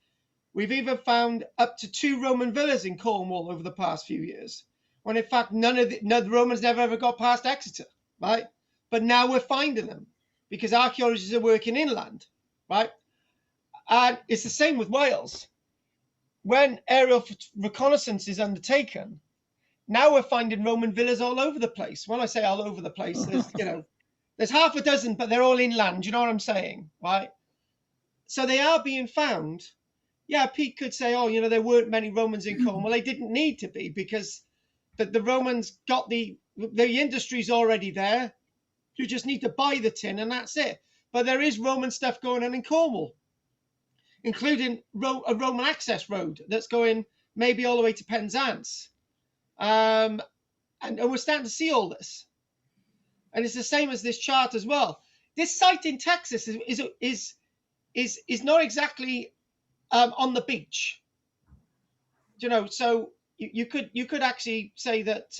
We've even found up to 2 Roman villas in Cornwall over the past few years, when in fact none of the Romans never ever got past Exeter, right? But now we're finding them because archaeologists are working inland, right? And it's the same with Wales. When aerial reconnaissance is undertaken, now we're finding Roman villas all over the place. When I say all over the place, there's half a dozen, but they're all inland. You know what I'm saying, right? So they are being found. Yeah, Pete could say, there weren't many Romans in Cornwall. They didn't need to be because the Romans got the industry's already there. You just need to buy the tin and that's it. But there is Roman stuff going on in Cornwall, including a Roman access road that's going maybe all the way to Penzance. And we're starting to see all this. And it's the same as this chart as well. This site in Texas is not exactly on the beach. So you could actually say that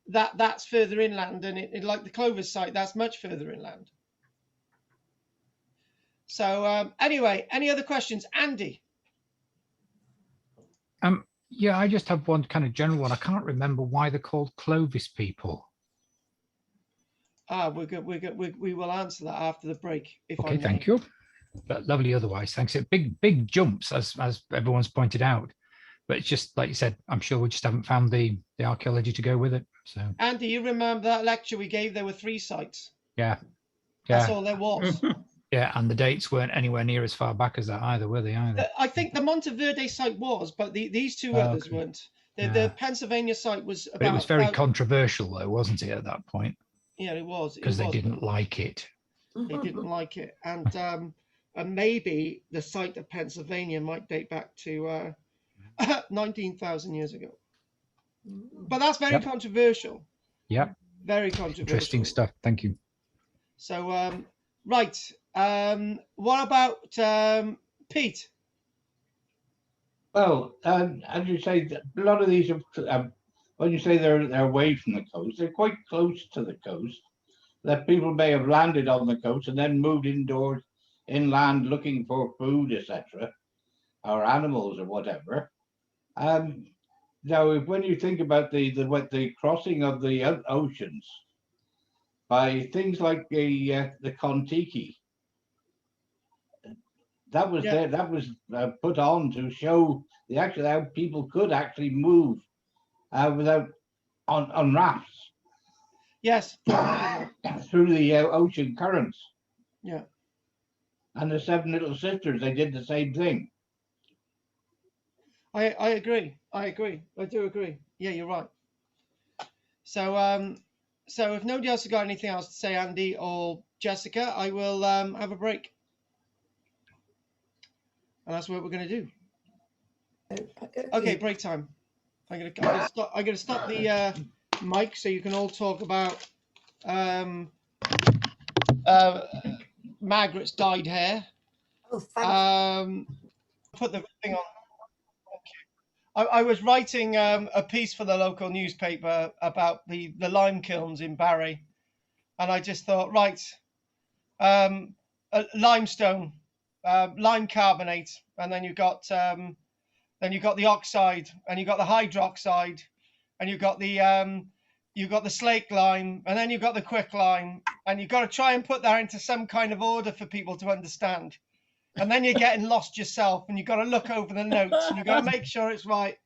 that's further inland, and it like the Clovis site, that's much further inland. So anyway, any other questions, Andy? Yeah, I just have one kind of general one. I can't remember why they're called Clovis people. We're good. We will answer that after the break. Okay, thank you. But lovely otherwise, thanks. Big jumps, as everyone's pointed out. But it's just like you said, I'm sure we just haven't found the archaeology to go with it. So Andy, you remember that lecture we gave? There were 3 sites. Yeah. That's all there was. Yeah, and the dates weren't anywhere near as far back as that either, were they? I think the Monteverde site was, but these 2 others weren't. The Pennsylvania site was about... But it was very controversial though, wasn't it, at that point? Yeah, it was. Because they didn't like it. They didn't like it. And maybe the site of Pennsylvania might date back to 19,000 years ago. But that's very controversial. Yeah. Very controversial. Interesting stuff. Thank you. So, right. What about Pete? Well, as you say, a lot of these, when you say they're away from the coast, they're quite close to the coast. That people may have landed on the coast and then moved inland looking for food, etc., or animals or whatever. Now, when you think about the crossing of the oceans by things like the Kon-Tiki, that was there. That was put on to show how people could actually move without on rafts Yes. through the ocean currents. Yeah. And the Seven Little Sisters, they did the same thing. I agree. I do agree. Yeah, you're right. So so if nobody else has got anything else to say, Andy or Jessica, I will have a break. And that's what we're going to do. Okay, break time. I'm gonna stop the mic so you can all talk about Margaret's dyed hair. Oh, thank you. Put the thing on. I was writing a piece for the local newspaper about the lime kilns in Barry, and I just thought, right, limestone, lime carbonate, and then you got the oxide, and you got the hydroxide, and you got the slake lime, and then you've got the quicklime, and you've got to try and put that into some kind of order for people to understand. And then you're getting lost yourself, and you've got to look over the notes, and you've got to make sure it's right.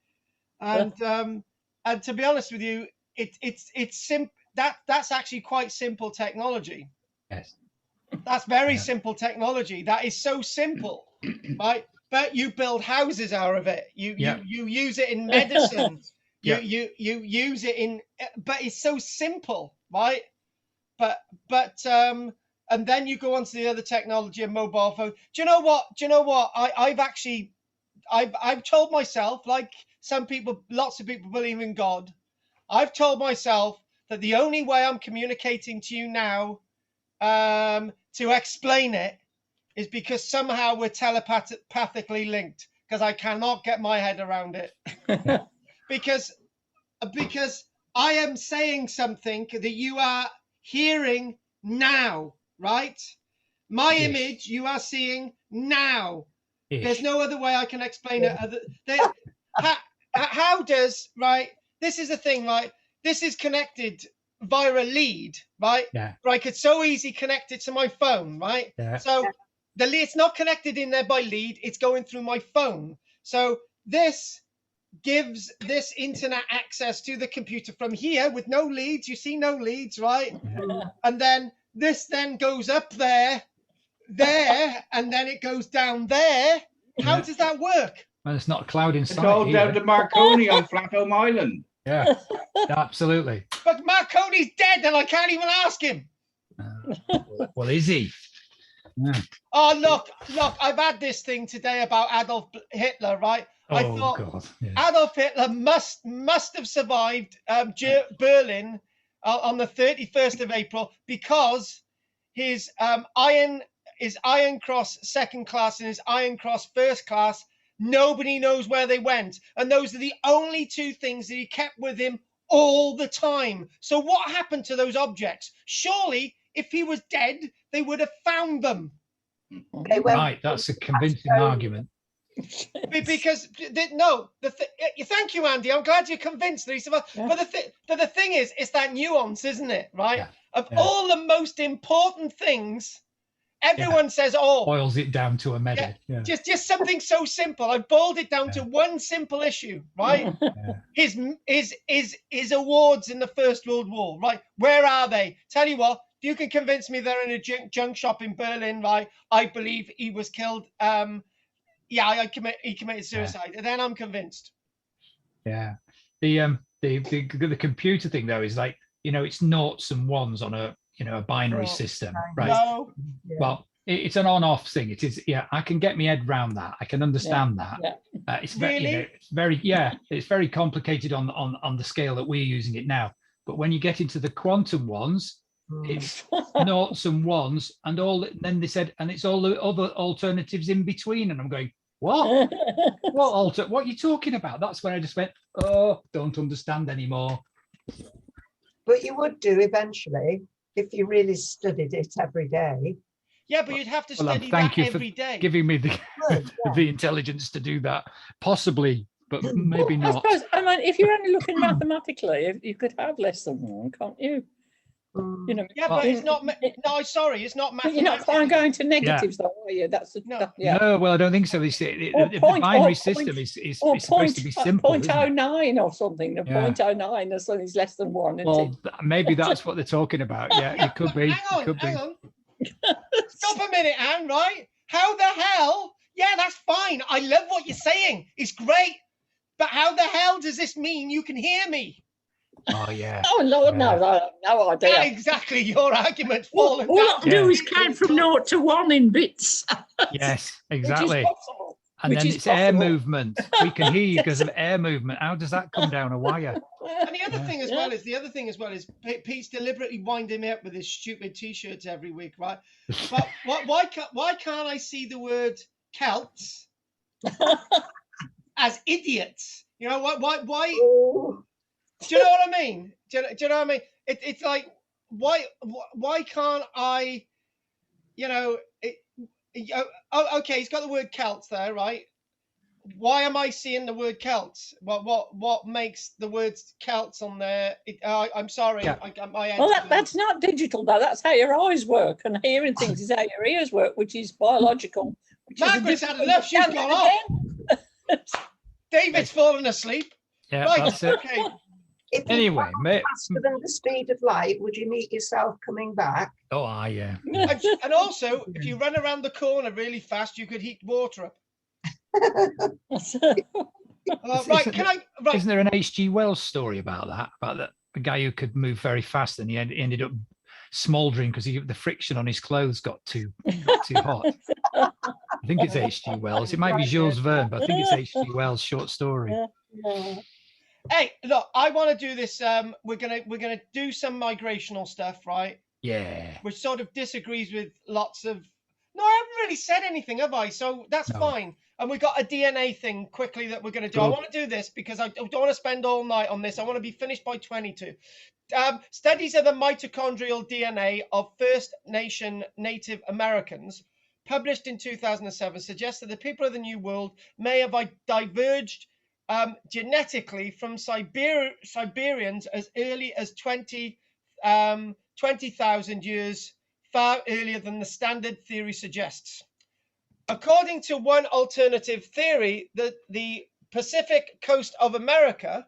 And to be honest with you, it's simple. That's actually quite simple technology. Yes. That's very simple technology. That is so simple, right? But you build houses out of it. You use it in medicine. You use it in, but it's so simple, right? But and then you go on to the other technology of mobile phone. Do you know what? I've told myself, like some people, lots of people believe in God. I've told myself that the only way I'm communicating to you now, to explain it, is because somehow we're telepathically linked, because I cannot get my head around it. because I am saying something that you are hearing now, right? My image you are seeing now. There's no other way I can explain it. How does, right? This is the thing, right? This is connected via a lead, right? Yeah. But I could so easily connect it to my phone, right? Yeah. So the lead's not connected in there by lead. It's going through my phone. So this gives this internet access to the computer from here with no leads. You see no leads, right? Yeah. And then this then goes up there, and then it goes down there. How does that work? Well, it's not a cloud in sight. It's all down to Marconi on Flatholm Island. Yeah, absolutely. But Marconi's dead, and I can't even ask him. Well, is he? Yeah. Oh, look, I've had this thing today about Adolf Hitler, right? I thought God. Yeah. Adolf Hitler must have survived Berlin on the 31st of April because his Iron Cross second class and his Iron Cross first class, nobody knows where they went. And those are the only two things that he kept with him all the time. So what happened to those objects? Surely, if he was dead, they would have found them. Right, that's a convincing argument. Because thank you, Andy. I'm glad you're convinced that he survived. Yeah. But the thing is, it's that nuance, isn't it? Right? Yeah. Of all the most important things, everyone says, "Oh," boils it down to a medal. Yeah. Just something so simple. I boiled it down to one simple issue, right? His awards in the First World War, right? Where are they? Tell you what, if you can convince me they're in a junk shop in Berlin, right? I believe he was killed. He committed suicide, and then I'm convinced. Yeah, the computer thing though is like, it's noughts and ones on a a binary system, right? No. Well, it's an on-off thing. It is, I can get my head around that. I can understand that. Yeah. It's very, it's very complicated on the scale that we're using it now. But when you get into the quantum ones, it's noughts and ones, and then they said, and it's all the other alternatives in between. And I'm going, what? What are you talking about? That's when I just went, oh, don't understand anymore. But you would do eventually if you really studied it every day. Yeah, but you'd have to study that every day. Giving me the intelligence to do that, possibly, but maybe not. I suppose, if you're only looking mathematically, you could have less than one, can't you? You know, Yeah, but it's not. No, sorry, it's not but you're not quite mathematical. going to negatives, though, are you? That's the, No. yeah. No, well, I don't think so. The point- binary or system point- is Or supposed to be simple. isn't it? 0.09 or something. The Yeah. 0.09 or something is less than 1. Isn't Well, it? maybe that's what they're talking about. Yeah, it could be. Hang on, It could hang be. on. Stop a minute, Anne, right? How the hell? Yeah, that's fine. I love what you're saying. It's great. But how the hell does this mean you can hear me? Oh yeah. Oh, Lord, Yeah. no, I have no idea. Yeah, exactly. Your argument's All fallen I down. can do Yeah. is count from 0 to 1 in bits. Yes, Which exactly. is possible. And which then is it's air possible. movement. We can hear you because of air movement. How does that come down a wire? And the other thing as well is Pete's deliberately winding me up with his stupid T-shirts every week, right? But why can't I see the word Celts as idiots? You know why? Oh, Do you know what I mean? Do you know what I mean? It's like why can't I? You know, okay, he's got the word Celts there, right? Why am I seeing the word Celts? What makes the words Celts on there? I'm sorry. Yeah. well, that's not digital, though. That's how your eyes work. And hearing things is how your ears work, which is biological. Which Margaret's is had enough. She's gone off. David's fallen asleep. Yeah, Right. that's it. Okay. If you Anyway, mate. faster than the speed of light, would you meet yourself coming back? Oh, yeah. And also, if you run around the corner really fast, you could heat water up. Right? Can I? Right. Isn't there an H.G. Wells story about that? About the guy who could move very fast and he ended up smouldering because the friction on his clothes got too hot. I think it's H.G. Wells. It might be Jules Verne, but I think it's H.G. Wells' short story. Hey, look, I want to do this. We're gonna do some migrational stuff, right? Yeah. Which sort of disagrees with lots of. No, I haven't really said anything, have I? So that's No. fine. And we got a DNA thing quickly that we're going to do. I Good. want to do this because I don't want to spend all night on this. I want to be finished by 22. Studies of the mitochondrial DNA of First Nation Native Americans, published in 2007, suggest that the people of the New World may have diverged genetically from Siberians as early as 20,000 years, far earlier than the standard theory suggests. According to one alternative theory, that the Pacific coast of America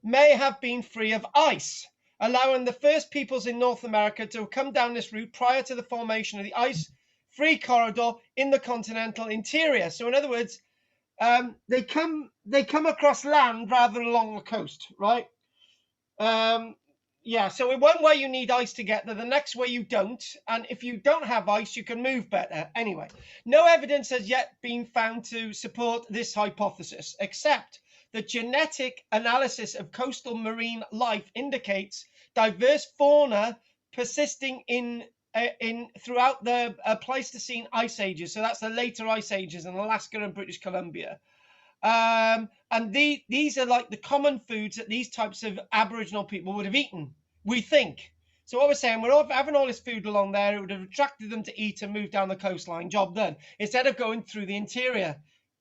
may have been free of ice, allowing the first peoples in North America to come down this route prior to the formation of the ice-free corridor in the continental interior. So in other words, they come across land rather than along the coast, right? Yeah, so in one way you need ice to get there, the next way you don't. And if you don't have ice, you can move better. Anyway, no evidence has yet been found to support this hypothesis, except the genetic analysis of coastal marine life indicates diverse fauna persisting in throughout the Pleistocene ice ages. So that's the later ice ages in Alaska and British Columbia. And these are like the common foods that these types of Aboriginal people would have eaten, we think. So what we're saying, we're having all this food along there, it would have attracted them to eat and move down the coastline, job done, instead of going through the interior.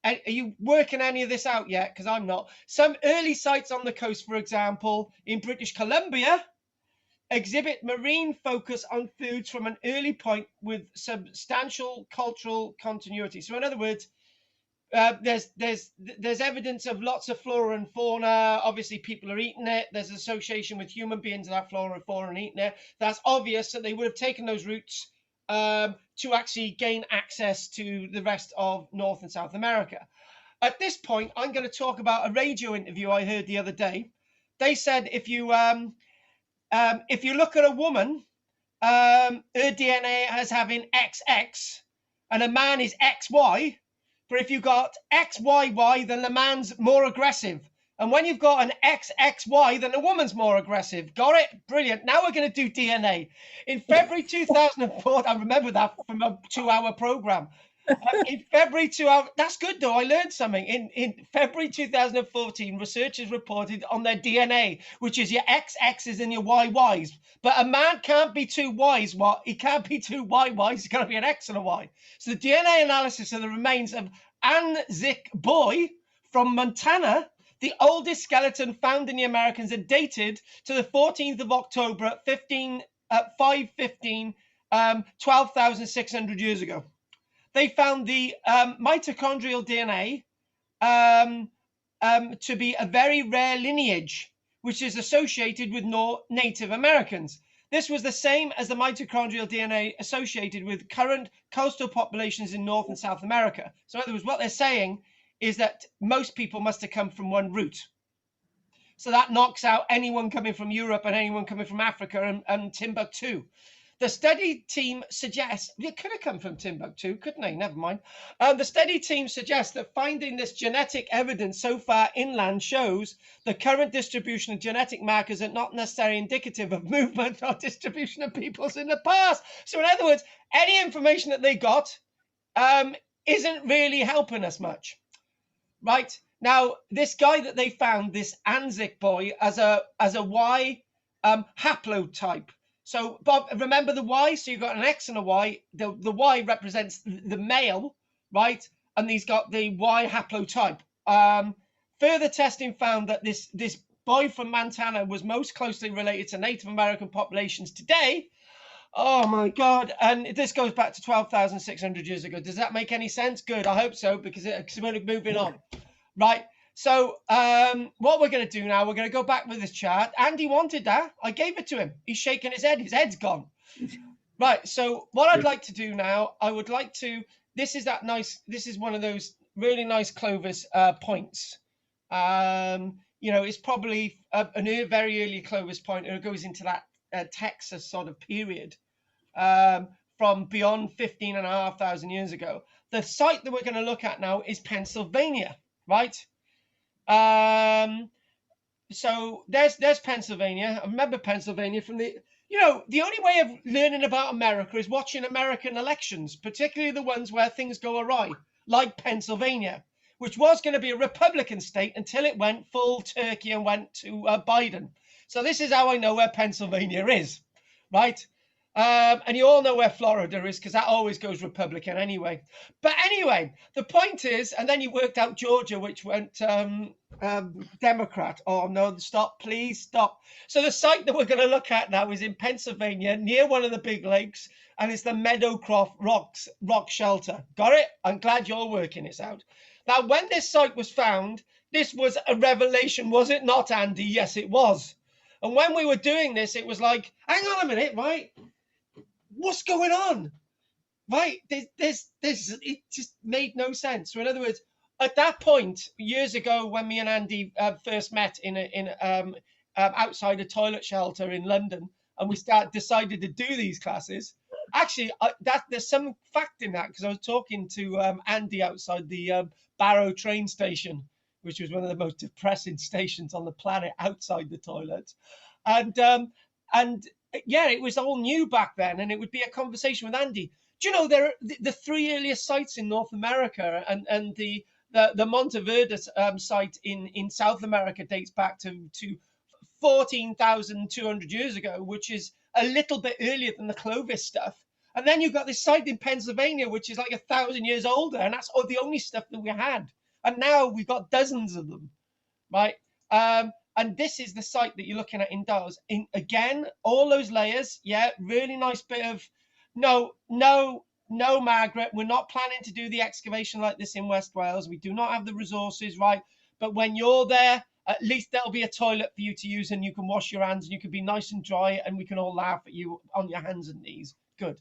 Are you working any of this out yet? Because I'm not. Some early sites on the coast, for example, in British Columbia, exhibit marine focus on foods from an early point with substantial cultural continuity. So in other words, there's evidence of lots of flora and fauna. Obviously, people are eating it. There's association with human beings of that flora and fauna and eating it. That's obvious that they would have taken those routes to actually gain access to the rest of North and South America. At this point, I'm going to talk about a radio interview I heard the other day. They said if you look at a woman, her DNA as having XX, and a man is XY. But if you've got XYY, then the man's more aggressive. And when you've got an XXY, then the woman's more aggressive. Got it? Brilliant. Now we're going to do DNA. In February 2004, I remember that from a 2-hour program. In February 2 hours, that's good though. I learned something. In February 2014, researchers reported on their DNA, which is your XXs and your YYs. But a man can't be two Ys. What? He can't be two YYs. He's got to be an X and a Y. So the DNA analysis of the remains of Anzik Boy from Montana, the oldest skeleton found in the Americas, are dated to the 14th of October, at 515, 12,600 years ago. They found the mitochondrial DNA to be a very rare lineage, which is associated with Native Americans. This was the same as the mitochondrial DNA associated with current coastal populations in North and South America. So in other words, what they're saying is that most people must have come from one root. So that knocks out anyone coming from Europe and anyone coming from Africa and Timbuktu. The study team suggests, it could have come from Timbuktu, couldn't they? Never mind. The study team suggests that finding this genetic evidence so far inland shows the current distribution of genetic markers are not necessarily indicative of movement or distribution of peoples in the past. So in other words, any information that they got isn't really helping us much, right? Now, this guy that they found, this Anzac boy, as a Y haplotype. So, Bob, remember the Y? So you've got an X and a Y. The Y represents the male, right? And he's got the Y haplotype. Further testing found that this boy from Montana was most closely related to Native American populations today. Oh my God. And this goes back to 12,600 years ago. Does that make any sense? Good. I hope so, because we're moving on. Right. So what we're going to do now, we're going to go back with this chart. Andy wanted that. I gave it to him. He's shaking his head. His head's gone. Right. So what I'd like to do now, I would like to, this is one of those really nice Clovis points. You know, it's probably a very early Clovis point, and it goes into that Texas sort of period from beyond 15,500 years ago. The site that we're going to look at now is Pennsylvania, right? So there's Pennsylvania. I remember Pennsylvania from the only way of learning about America is watching American elections, particularly the ones where things go awry, like Pennsylvania, which was going to be a Republican state until it went full turkey and went to Biden. So this is how I know where Pennsylvania is, right? And you all know where Florida is, because that always goes Republican anyway. But anyway, the point is, and then you worked out Georgia, which went Democrat. Oh no, stop, please stop. So the site that we're going to look at now is in Pennsylvania, near one of the big lakes, and it's the Meadowcroft Rock Shelter. Got it? I'm glad you're working this out. Now, when this site was found, this was a revelation, was it not, Andy? Yes, it was. And when we were doing this, it was like, hang on a minute, right? What's going on? Right? It just made no sense. So in other words, at that point, years ago, when me and Andy first met in outside a toilet shelter in London, and we decided to do these classes, actually, there's some fact in that, because I was talking to Andy outside the Barrow train station, which was one of the most depressing stations on the planet, outside the toilet, and yeah, it was all new back then, and it would be a conversation with Andy. Do you know the three earliest sites in North America, and the Monteverde site in South America dates back to 14,200 years ago, which is a little bit earlier than the Clovis stuff. And then you've got this site in Pennsylvania, which is like 1,000 years older, and that's the only stuff that we had. And now we've got dozens of them, right? And this is the site that you're looking at in Dawes. Again, all those layers, yeah, really nice bit of, no, Margaret, we're not planning to do the excavation like this in West Wales. We do not have the resources, right? But when you're there, at least there'll be a toilet for you to use, and you can wash your hands, and you can be nice and dry, and we can all laugh at you on your hands and knees. Good.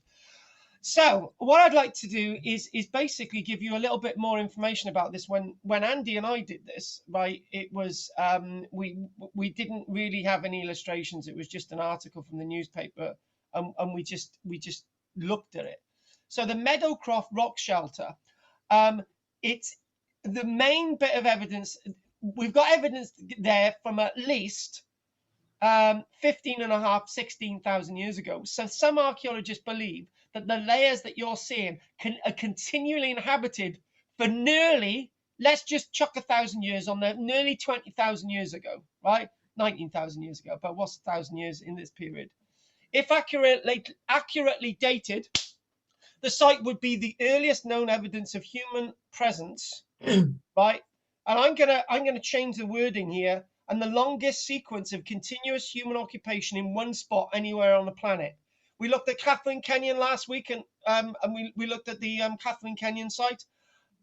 So what I'd like to do is basically give you a little bit more information about this. When Andy and I did this, right, it was we didn't really have any illustrations. It was just an article from the newspaper, and we just looked at it. So the Meadowcroft Rock Shelter, it's the main bit of evidence. We've got evidence there from at least 16,000 years ago. So some archaeologists believe that the layers that you're seeing are continually inhabited for nearly, let's just chuck 1,000 years on there, nearly 20,000 years ago, right? 19,000 years ago, but what's 1,000 years in this period? If accurately dated, the site would be the earliest known evidence of human presence, right? And I'm gonna change the wording here. And the longest sequence of continuous human occupation in one spot anywhere on the planet. We looked at Kathleen Kenyon last week, and we looked at the Kathleen Kenyon site.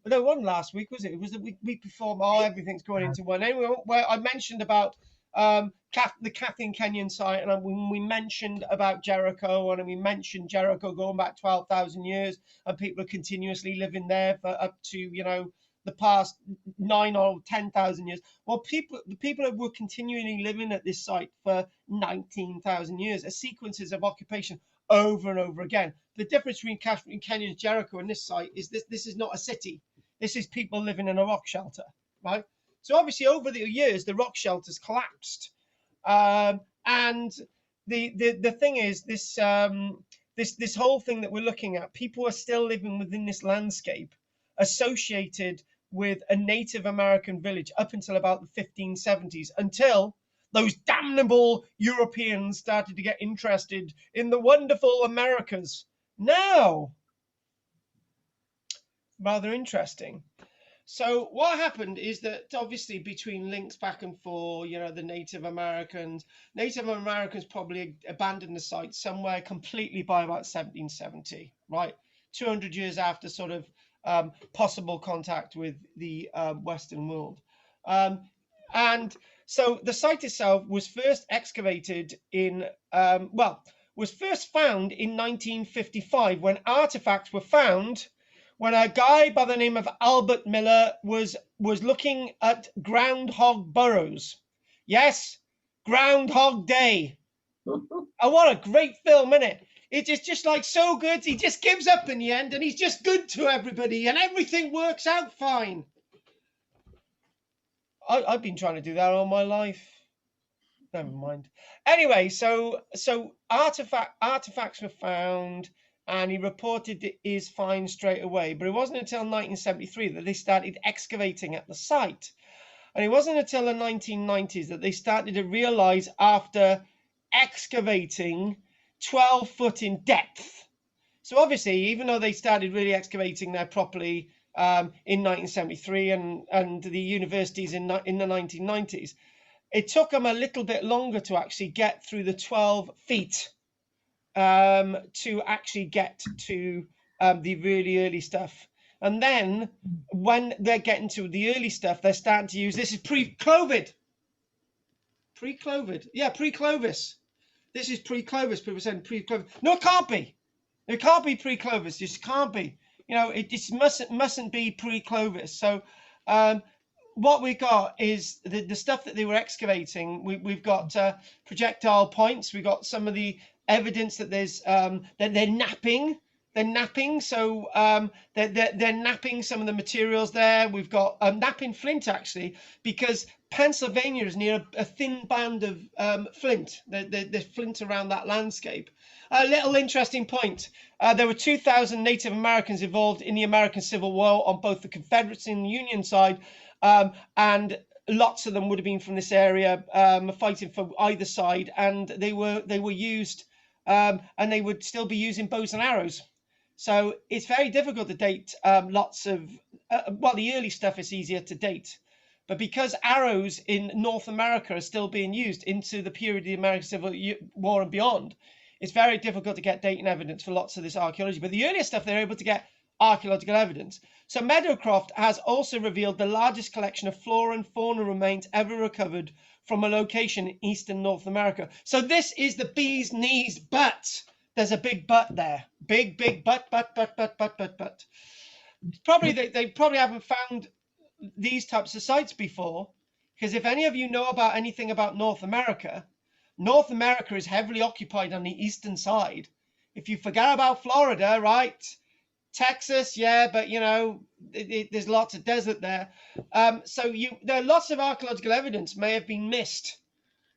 But no, it wasn't last week, was it? It was the week before. Oh, everything's going into one. Anyway, where I mentioned about the Kathleen Kenyon site, and when we mentioned about Jericho, and we mentioned Jericho going back 12,000 years, and people are continuously living there for up to, you know, the past 9 or 10,000 years. Well, the people that were continually living at this site for 19,000 years, a sequences of occupation over and over again. The difference between Kathleen Kenyon, Jericho, and this site is this is not a city. This is people living in a rock shelter, right? So obviously over the years, the rock shelters collapsed. And the thing is, this whole thing that we're looking at, people are still living within this landscape associated with a Native American village up until about the 1570s, until those damnable Europeans started to get interested in the wonderful Americas. Now, rather interesting. So what happened is that obviously between links back and forth, you know, the Native Americans probably abandoned the site somewhere completely by about 1770, right? 200 years after sort of possible contact with the Western world. And so the site itself was first excavated in, was first found in 1955 when artifacts were found when a guy by the name of Albert Miller was looking at groundhog burrows. Yes, Groundhog Day. Oh, what a great film, isn't it? It is just like so good. He just gives up in the end and he's just good to everybody and everything works out fine. I've been trying to do that all my life. Never mind. Anyway, so artifacts were found, and he reported it is fine straight away. But it wasn't until 1973 that they started excavating at the site. And it wasn't until the 1990s that they started to realize, after excavating 12 foot in depth. So obviously, even though they started really excavating there properly in 1973 and the universities in the 1990s, it took them a little bit longer to actually get through the 12 feet to actually get to the really early stuff. And then when they're getting to the early stuff, they're starting to use, this is pre-Clovis. Yeah, pre-Clovis. This is pre-Clovis. People saying pre-Clovis. No, it can't be. It can't be pre-Clovis. This can't be. You know, it just mustn't be pre-Clovis. So what we got is the stuff that they were excavating. We've got projectile points. We got some of the evidence that there's that they're napping. They're napping. So they're napping some of the materials there. We've got napping flint, actually, because Pennsylvania is near a thin band of flint. There's flint around that landscape. A little interesting point. There were 2,000 Native Americans involved in the American Civil War on both the Confederacy and the Union side. And lots of them would have been from this area, fighting for either side. And they were used, and they would still be using bows and arrows. So it's very difficult to date lots of, well, the early stuff is easier to date. But because arrows in North America are still being used into the period of the American Civil War and beyond, it's very difficult to get dating evidence for lots of this archaeology. But the earlier stuff, they're able to get archaeological evidence. So Meadowcroft has also revealed the largest collection of flora and fauna remains ever recovered from a location in eastern North America. So this is the bee's knees, but there's a big but there. Big but. Probably they probably haven't found these types of sites before, because if any of you know about anything about North America is heavily occupied on the eastern side. If you forget about Florida, right? Texas, yeah, but you know, there's lots of desert there. So there are lots of archaeological evidence may have been missed.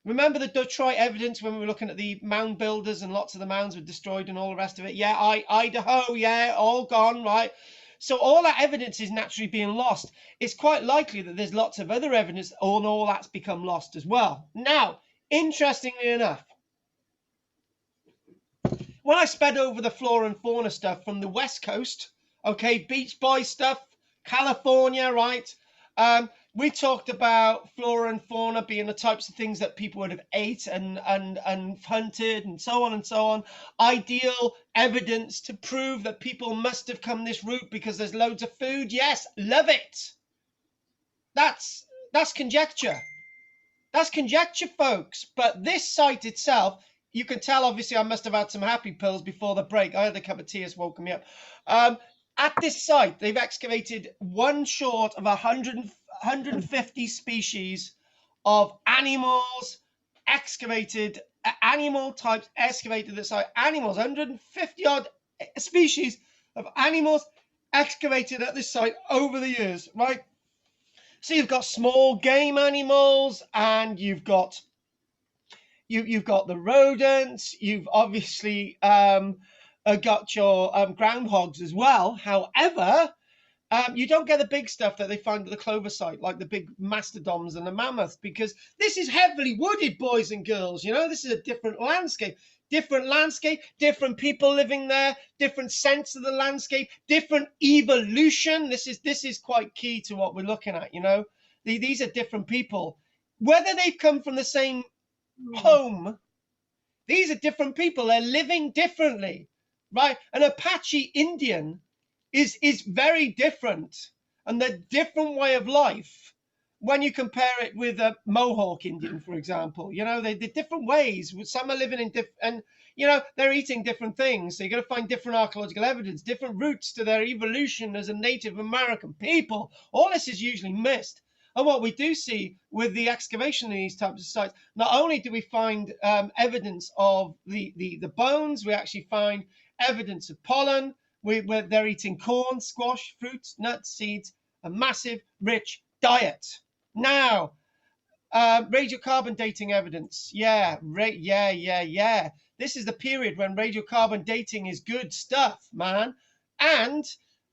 Remember the Detroit evidence when we were looking at the mound builders and lots of the mounds were destroyed and all the rest of it? Yeah, Idaho, yeah, all gone, right? So all that evidence is naturally being lost. It's quite likely that there's lots of other evidence and all that's become lost as well. Now, interestingly enough, when I sped over the flora and fauna stuff from the West Coast, okay, Beach Boy stuff, California, right? We talked about flora and fauna being the types of things that people would have ate and hunted and so on and so on. Ideal evidence to prove that people must have come this route because there's loads of food. Yes, love it. That's conjecture. That's conjecture, folks. But this site itself, you can tell, obviously, I must have had some happy pills before the break. I had a cup of tea, it's woken me up. At this site, they've excavated one short of 150 species of animals excavated, animal types excavated at the site. Animals, 150 odd species of animals excavated at this site over the years, right? So you've got small game animals, and you've got the rodents. You've obviously got your groundhogs as well. However, you don't get the big stuff that they find at the Clover site, like the big mastodons and the mammoths, because this is heavily wooded, boys and girls. You know, this is a different landscape, different people living there, different sense of the landscape, different evolution. This is quite key to what we're looking at. You know, these are different people, whether they've come from the same home. These are different people. They're living differently, right? An Apache Indian is very different, and the different way of life when you compare it with a Mohawk Indian, for example. You know, they're different ways. Some are living in different, and you know, they're eating different things. So you're going to find different archaeological evidence, different roots to their evolution as a Native American people. All this is usually missed. And what we do see with the excavation of these types of sites, not only do we find evidence of the bones, we actually find evidence of pollen, where they're eating corn, squash, fruits, nuts, seeds, a massive, rich diet. Now, radiocarbon dating evidence. Yeah. This is the period when radiocarbon dating is good stuff, man. And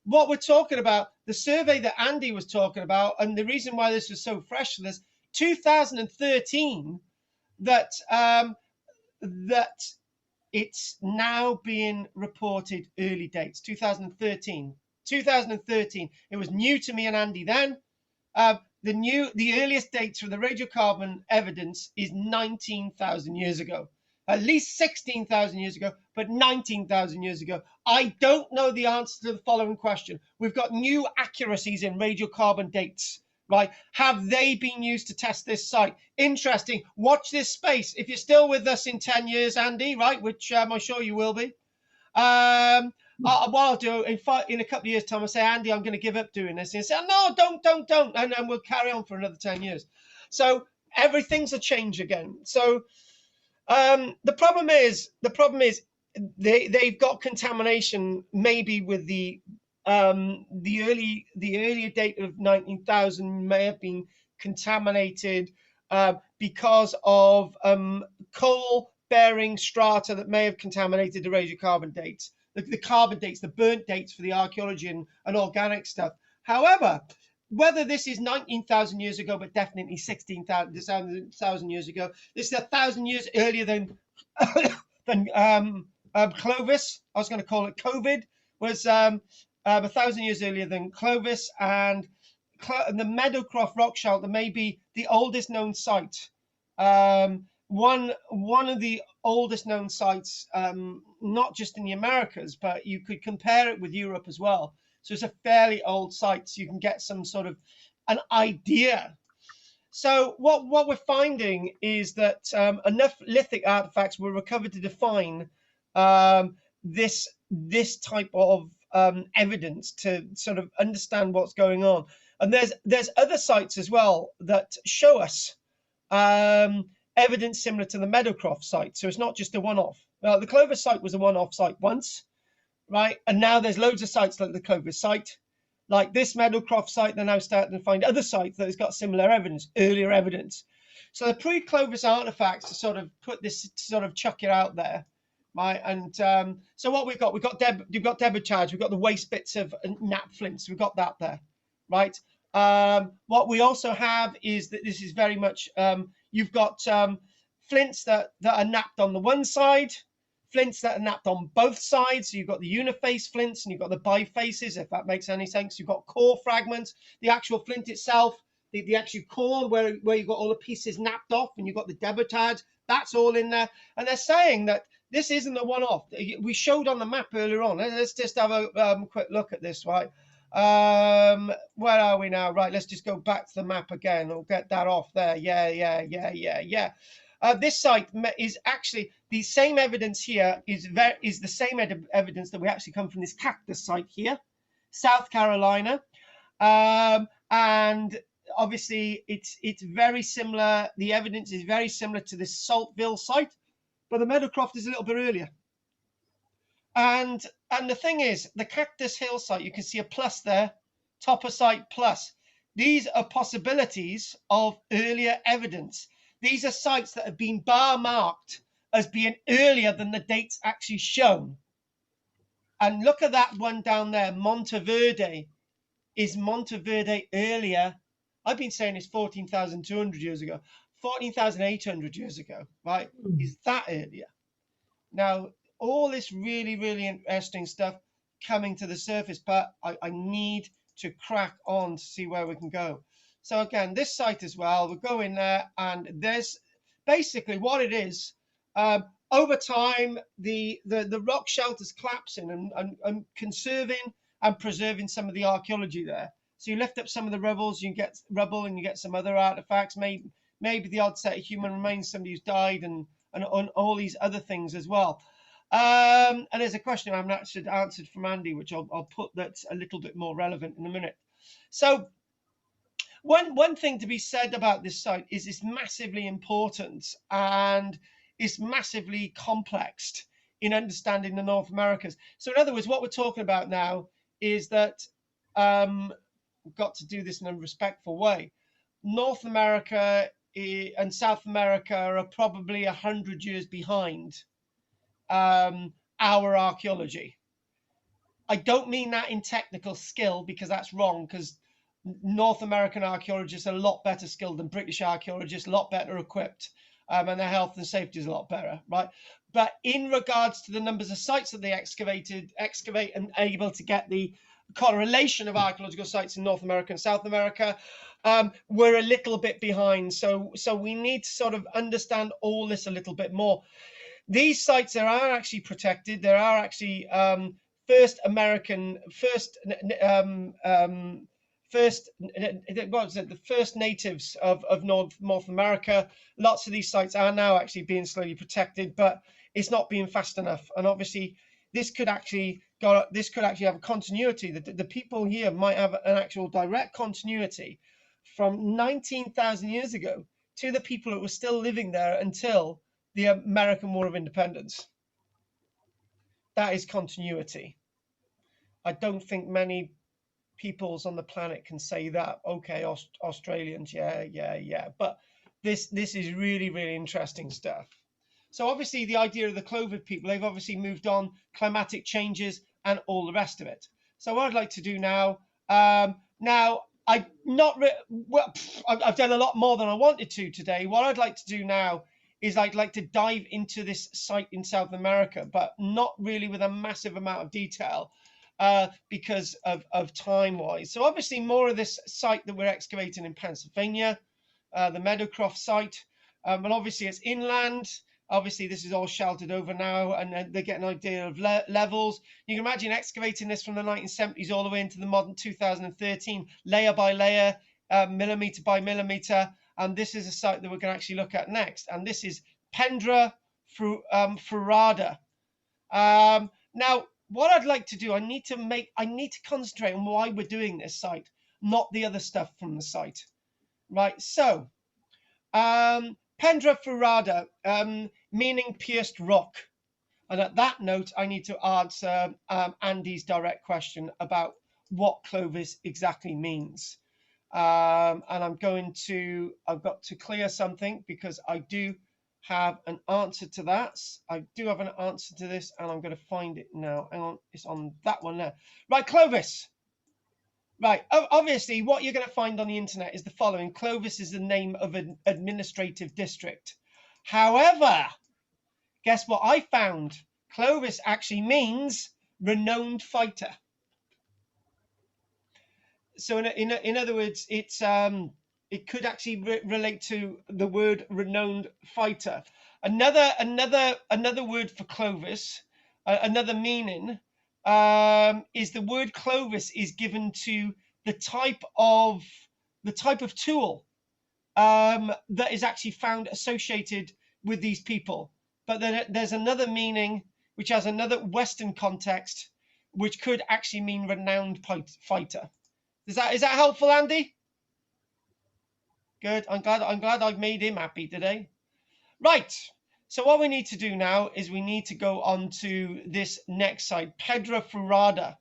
what we're talking about, the survey that Andy was talking about, and the reason why this was so fresh for this, 2013, that it's now being reported early dates. 2013. It was new to me and Andy then. The earliest dates for the radiocarbon evidence is 19,000 years ago. At least 16,000 years ago, but 19,000 years ago. I don't know the answer to the following question. We've got new accuracies in radiocarbon dates, right? Have they been used to test this site? Interesting. Watch this space. If you're still with us in 10 years, Andy, right, which I'm sure you will be, what I'll do in a couple of years' time, I'll say, Andy, I'm going to give up doing this. And he'll say, no, don't. And we'll carry on for another 10 years. So everything's a change again. So the problem is they've got contamination maybe with the earlier date of 19,000 may have been contaminated because of coal bearing strata that may have contaminated the radiocarbon dates, the carbon dates, the burnt dates for the archaeology and organic stuff. However, whether this is 19,000 years ago, but definitely 16,000 years ago, this is 1,000 years earlier than Clovis. I was going to call it COVID. Was 1,000 years earlier than Clovis, and the Meadowcroft rock shelter may be the oldest known site. One of the oldest known sites, not just in the Americas, but you could compare it with Europe as well. So it's a fairly old site, so you can get some sort of an idea. So what we're finding is that enough lithic artifacts were recovered to define this type of evidence to sort of understand what's going on. And there's other sites as well that show us evidence similar to the Meadowcroft site. So it's not just a one-off. The Clover site was a one-off site once, right? And now there's loads of sites like the Clover site, like this Meadowcroft site. They're now starting to find other sites that has got similar evidence, earlier evidence. So the pre-Clovis artifacts to sort of put this, sort of chuck it out there, right? And so what we've got debitage, we've got the waste bits of knap flints, we've got that there, right? What we also have is that this is very much, you've got flints that are napped on the one side, flints that are napped on both sides. So you've got the uniface flints and you've got the bifaces, if that makes any sense. You've got core fragments, the actual flint itself, the actual corn where you got all the pieces napped off and you got the debitad, that's all in there. And they're saying that this isn't a one-off. We showed on the map earlier on. Let's just have a quick look at this, right? Where are we now? Right, let's just go back to the map again. We'll get that off there. Yeah. This site is actually the same evidence here is the same evidence that we actually come from this cactus site here, South Carolina, and obviously it's very similar. The evidence is very similar to this Saltville site, but the Meadowcroft is a little bit earlier. And the thing is, the Cactus Hill site, you can see a plus there, Topper site plus. These are possibilities of earlier evidence. These are sites that have been bar marked as being earlier than the dates actually shown. And look at that one down there, Monteverde. Is Monteverde earlier? I've been saying it's 14,200 years ago, 14,800 years ago, right? Is that earlier? Now, all this really, really interesting stuff coming to the surface, but I need to crack on to see where we can go. So again, this site as well, we'll go in there, and there's basically what it is. Over time, the rock shelter's collapsing and conserving and preserving some of the archaeology there. So you lift up some of the rubbles, you get rubble, and you get some other artifacts, maybe the odd set of human remains, somebody who's died, and all these other things as well. And there's a question I haven't actually answered from Andy, which I'll put that's a little bit more relevant in a minute. So one thing to be said about this site is it's massively important and it's massively complex in understanding the North Americas. So in other words, what we're talking about now is that we've got to do this in a respectful way. North America and South America are probably 100 years behind our archaeology. I don't mean that in technical skill, because that's wrong, because North American archaeologists are a lot better skilled than British archaeologists, a lot better equipped, and their health and safety is a lot better, right? But in regards to the numbers of sites that they excavate and able to get the correlation of archaeological sites in North America and South America, we're a little bit behind. So we need to sort of understand all this a little bit more. These sites are actually protected. There are actually first natives of North America. Lots of these sites are now actually being slowly protected, but it's not being fast enough. And obviously, this could actually have a continuity. The people here might have an actual direct continuity from 19,000 years ago to the people that were still living there until the American War of Independence. That is continuity. I don't think many peoples on the planet can say that. Okay, Australians, yeah. But this is really, really interesting stuff. So obviously the idea of the Clovis people, they've obviously moved on, climatic changes and all the rest of it. So what I'd like to do now, I've done a lot more than I wanted to today. What I'd like to do now is I'd like to dive into this site in South America, but not really with a massive amount of detail because of time-wise. So obviously more of this site that we're excavating in Pennsylvania, the Meadowcroft site, and obviously it's inland. Obviously this is all sheltered over now, and they get an idea of levels. You can imagine excavating this from the 1970s all the way into the modern 2013, layer by layer, millimeter by millimeter. And this is a site that we're going to actually look at next. And this is Pendra Furada. Now, what I'd like to do, I need to concentrate on why we're doing this site, not the other stuff from the site. Right, so Pendra Furada, meaning pierced rock. And at that note, I need to answer Andy's direct question about what Clovis exactly means. And I've got to clear something because I do have an answer to that. I do have an answer to this, and I'm going to find it now. Hang on, it's on that one there. Right, Clovis. Right, obviously what you're going to find on the internet is the following. Clovis is the name of an administrative district. However, guess what I found? Clovis actually means renowned fighter. So in other words, it's it could actually relate to the word renowned fighter. Another word for Clovis, another meaning, is the word Clovis is given to the type of tool that is actually found associated with these people. But then there's another meaning which has another Western context, which could actually mean renowned fighter. Is that helpful, Andy? Good. I'm glad I've made him happy today. Right. So what we need to do now is we need to go on to this next site, Pedra Furada.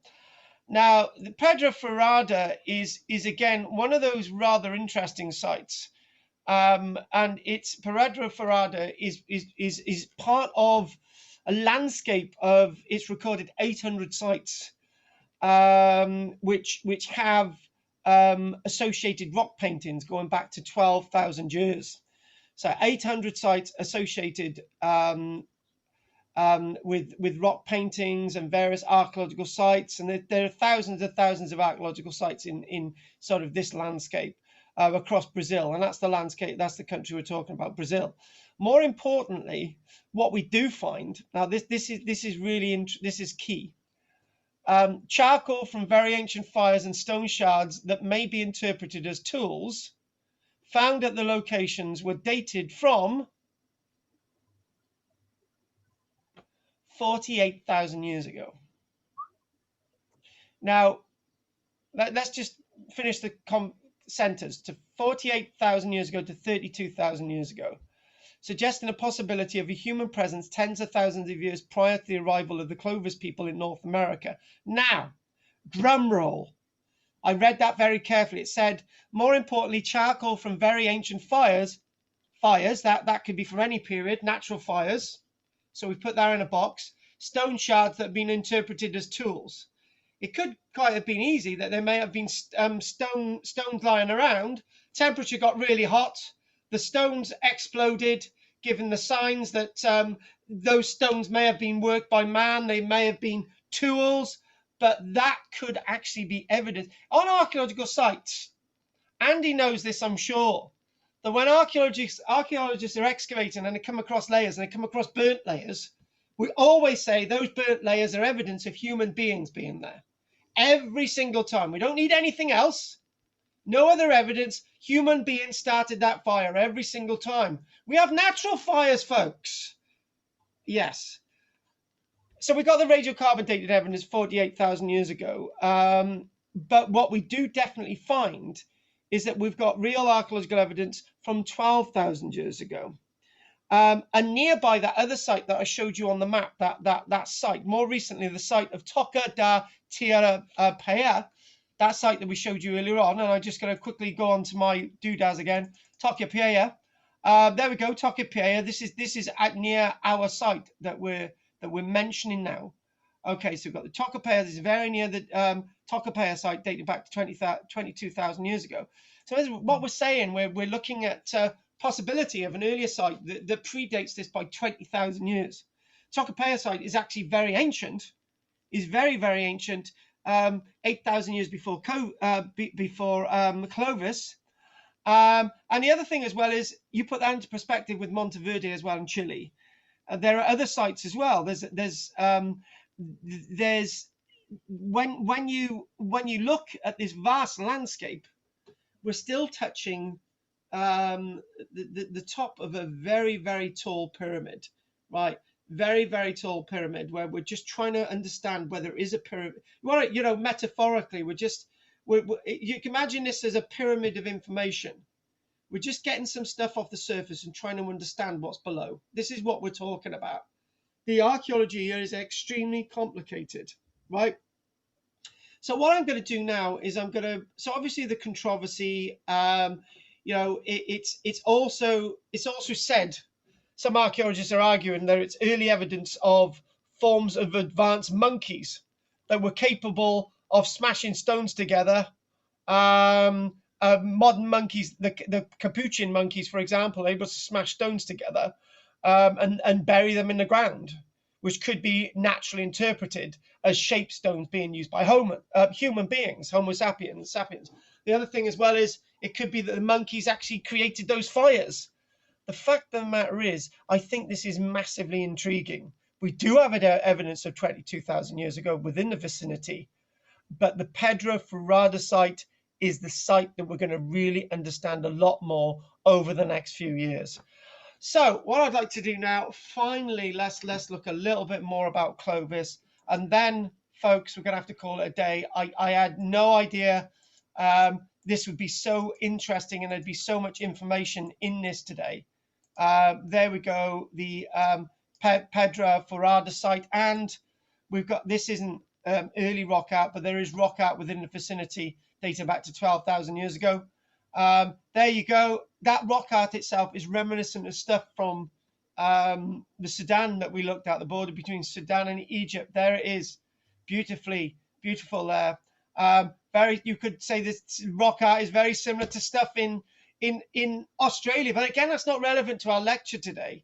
Now, the Pedra Furada is again one of those rather interesting sites. And it's Pedra Furada is part of a landscape of, it's recorded 800 sites, which have associated rock paintings going back to 12,000 years. So 800 sites associated with rock paintings and various archaeological sites, and there are thousands and thousands of archaeological sites in sort of this landscape across Brazil, and that's the landscape, that's the country we're talking about, Brazil. More importantly, what we do find now, this is really this is key. Charcoal from very ancient fires and stone shards that may be interpreted as tools found at the locations were dated from 48,000 years ago. Now, let's just finish the sentence. To 48,000 years ago to 32,000 years ago, suggesting a possibility of a human presence tens of thousands of years prior to the arrival of the Clovis people in North America. Now, drum roll. I read that very carefully. It said, more importantly, charcoal from very ancient fires, that could be from any period, natural fires. So we put that in a box. Stone shards that have been interpreted as tools. It could quite have been easy that there may have been stones lying around. Temperature got really hot. The stones exploded, given the signs that those stones may have been worked by man. They may have been tools, but that could actually be evidence. On archaeological sites, Andy knows this, I'm sure, that when archaeologists are excavating and they come across layers and they come across burnt layers, we always say those burnt layers are evidence of human beings being there. Every single time. We don't need anything else. No other evidence. Human beings started that fire every single time. We have natural fires, folks. Yes. So we got the radiocarbon dated evidence 48,000 years ago. But what we do definitely find is that we've got real archaeological evidence from 12,000 years ago. And nearby that other site that I showed you on the map, that site, more recently the site of Toca da Tirapeia, that site that we showed you earlier on, and I'm just going to quickly go on to my doodads again. Toca Peia. There we go, Toca Peia. This is at near our site that we're mentioning now. Okay, so we've got the Toca Peia. This is very near the Toca Peia site, dating back to 22,000 years ago. So what we're saying, we're looking at possibility of an earlier site that predates this by 20,000 years. Toca Peia site is actually very ancient. Is very, very ancient. 8,000 years before Clovis. And the other thing as well is you put that into perspective with Monteverde as well in Chile. There are other sites as well. There's when you look at this vast landscape, we're still touching the top of a very, very tall pyramid, right? Very, very tall pyramid, where we're just trying to understand whether it is a pyramid. Well, you know, metaphorically, you can imagine this as a pyramid of information. We're just getting some stuff off the surface and trying to understand what's below. This is what we're talking about. The archaeology here is extremely complicated, right? So what I'm going to do now is so obviously the controversy, you know, it's also said, some archaeologists are arguing that it's early evidence of forms of advanced monkeys that were capable of smashing stones together. Modern monkeys, the capuchin monkeys, for example, able to smash stones together and bury them in the ground, which could be naturally interpreted as shape stones being used by human beings, Homo sapiens. The other thing as well is It could be that the monkeys actually created those fires. The fact of the matter is, I think this is massively intriguing. We do have evidence of 22,000 years ago within the vicinity, but the Pedra Furada site is the site that we're going to really understand a lot more over the next few years. So what I'd like to do now, finally, let's look a little bit more about Clovis, and then, folks, we're going to have to call it a day. I had no idea this would be so interesting and there'd be so much information in this today. There we go, the Pedra Furada site, and we've got, this isn't early rock art, but there is rock art within the vicinity dating back to 12,000 years ago. There you go. That rock art itself is reminiscent of stuff from the Sudan that we looked at, the border between Sudan and Egypt. There it is, beautiful there. Very, you could say this rock art is very similar to stuff in Australia, but again, that's not relevant to our lecture today.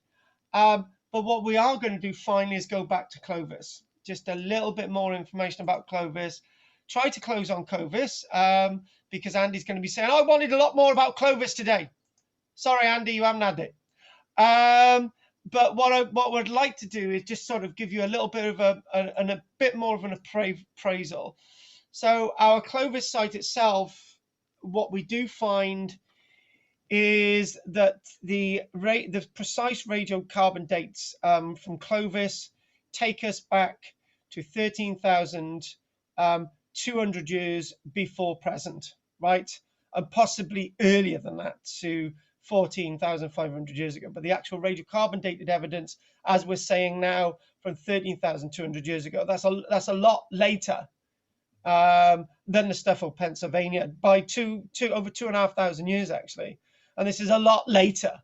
But what we are going to do finally is go back to Clovis. Just a little bit more information about Clovis. Try to close on Clovis because Andy's going to be saying, I wanted a lot more about Clovis today. Sorry, Andy, you haven't had it. But what we'd like to do is just sort of give you a little bit of a bit more of an appraisal. So our Clovis site itself, what we do find is that the precise radiocarbon dates from Clovis take us back to 13,200 years before present, right? And possibly earlier than that, to 14,500 years ago. But the actual radiocarbon dated evidence, as we're saying now, from 13,200 years ago, that's a lot later than the stuff of Pennsylvania by over 2,500 years actually. And this is a lot later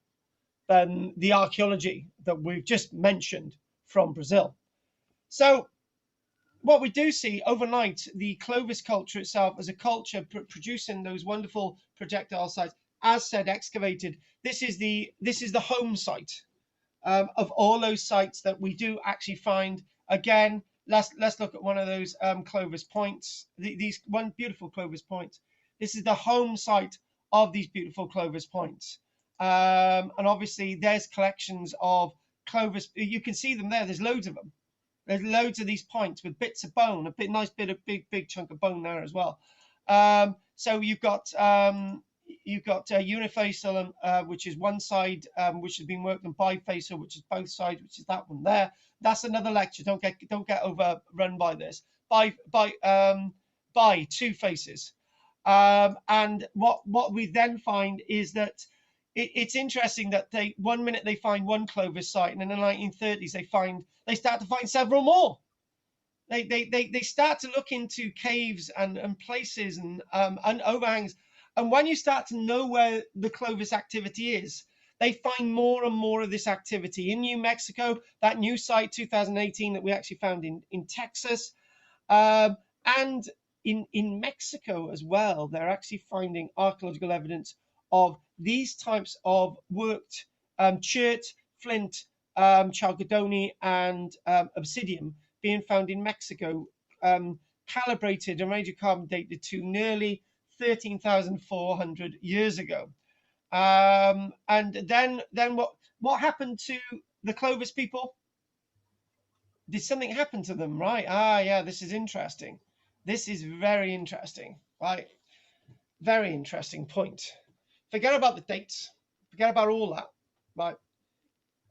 than the archaeology that we've just mentioned from Brazil. So what we do see overnight, the Clovis culture itself as a culture producing those wonderful projectile sites, as said, excavated. This is the home site of all those sites that we do actually find. Again, let's look at one of those Clovis points. These one beautiful Clovis points. This is the home site of these beautiful Clovis points, and obviously there's collections of Clovis. You can see them there. There's loads of them. There's loads of these points with bits of bone, a nice bit of big chunk of bone there as well. So you've got unifacial, which is one side, which has been worked on, bifacial, which is both sides, which is that one there. That's another lecture. Don't get overrun by this. By two faces. And what we then find is that it's interesting that one minute they find one Clovis site, and in the 1930s they start to find several more. They start to look into caves and places and overhangs, and when you start to know where the Clovis activity is, they find more and more of this activity in New Mexico. That new site 2018 that we actually found in Texas, and in Mexico as well, they're actually finding archaeological evidence of these types of worked chert, flint, chalcedony, and obsidian being found in Mexico, calibrated and radiocarbon dated to nearly 13,400 years ago. And then what happened to the Clovis people? Did something happen to them, right? Yeah, this is interesting. This is very interesting, right? Very interesting point. Forget about the dates. Forget about all that, right?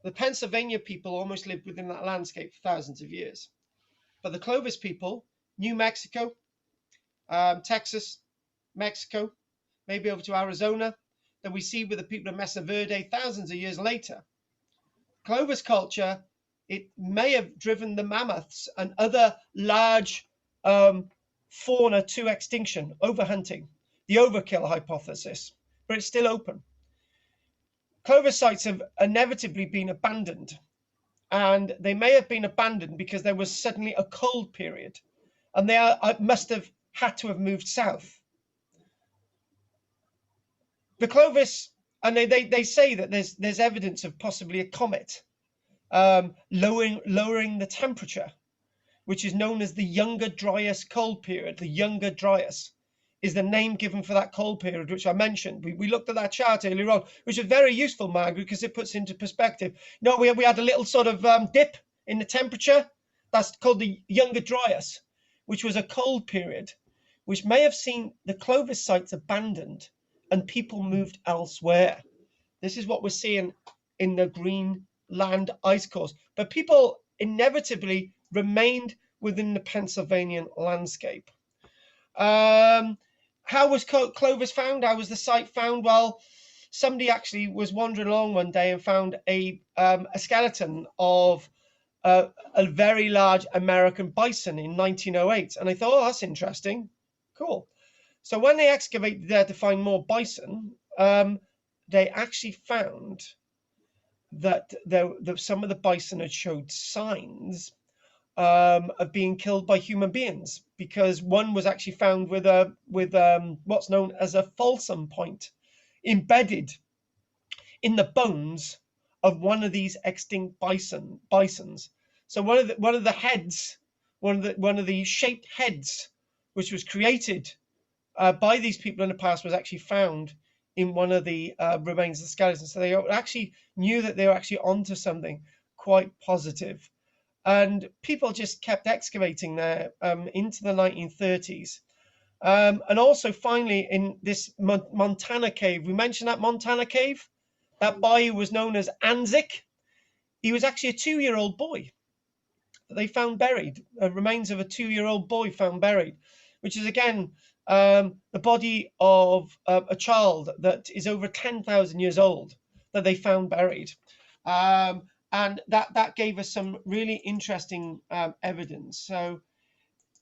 The Pennsylvania people almost lived within that landscape for thousands of years. But the Clovis people, New Mexico, Texas, Mexico, maybe over to Arizona, that we see with the people of Mesa Verde thousands of years later. Clovis culture, it may have driven the mammoths and other large fauna to extinction, overhunting, the overkill hypothesis, but it's still open. Clovis sites have inevitably been abandoned, and they may have been abandoned because there was suddenly a cold period, and they must have had to have moved south. The Clovis, and they say that there's evidence of possibly a comet lowering the temperature, which is known as the Younger Dryas cold period, the Younger Dryas. is the name given for that cold period, which I mentioned. We looked at that chart earlier on, which is very useful, Margaret, because it puts into perspective. No, we had a little sort of dip in the temperature. That's called the Younger Dryas, which was a cold period, which may have seen the Clovis sites abandoned and people moved elsewhere. This is what we're seeing in the Greenland ice cores. But people inevitably remained within the Pennsylvanian landscape. How was Clovis found? How was the site found? Well, somebody actually was wandering along one day and found a skeleton of a very large American bison in 1908. And I thought, oh, that's interesting. Cool. So when they excavated there to find more bison, they actually found that some of the bison had showed signs of being killed by human beings, because one was actually found with what's known as a fulsum point embedded in the bones of one of these extinct bisons. So one of the heads, one of the shaped heads, which was created by these people in the past, was actually found in one of the remains of the skeleton. So they actually knew that they were actually onto something quite positive. And people just kept excavating there into the 1930s. And also finally in this Montana cave, we mentioned that Montana cave, that bayou was known as Anzik. He was actually a 2-year-old boy that they found buried, remains of a 2-year-old boy found buried, which is again the body of a child that is over 10,000 years old that they found buried. And that gave us some really interesting evidence. So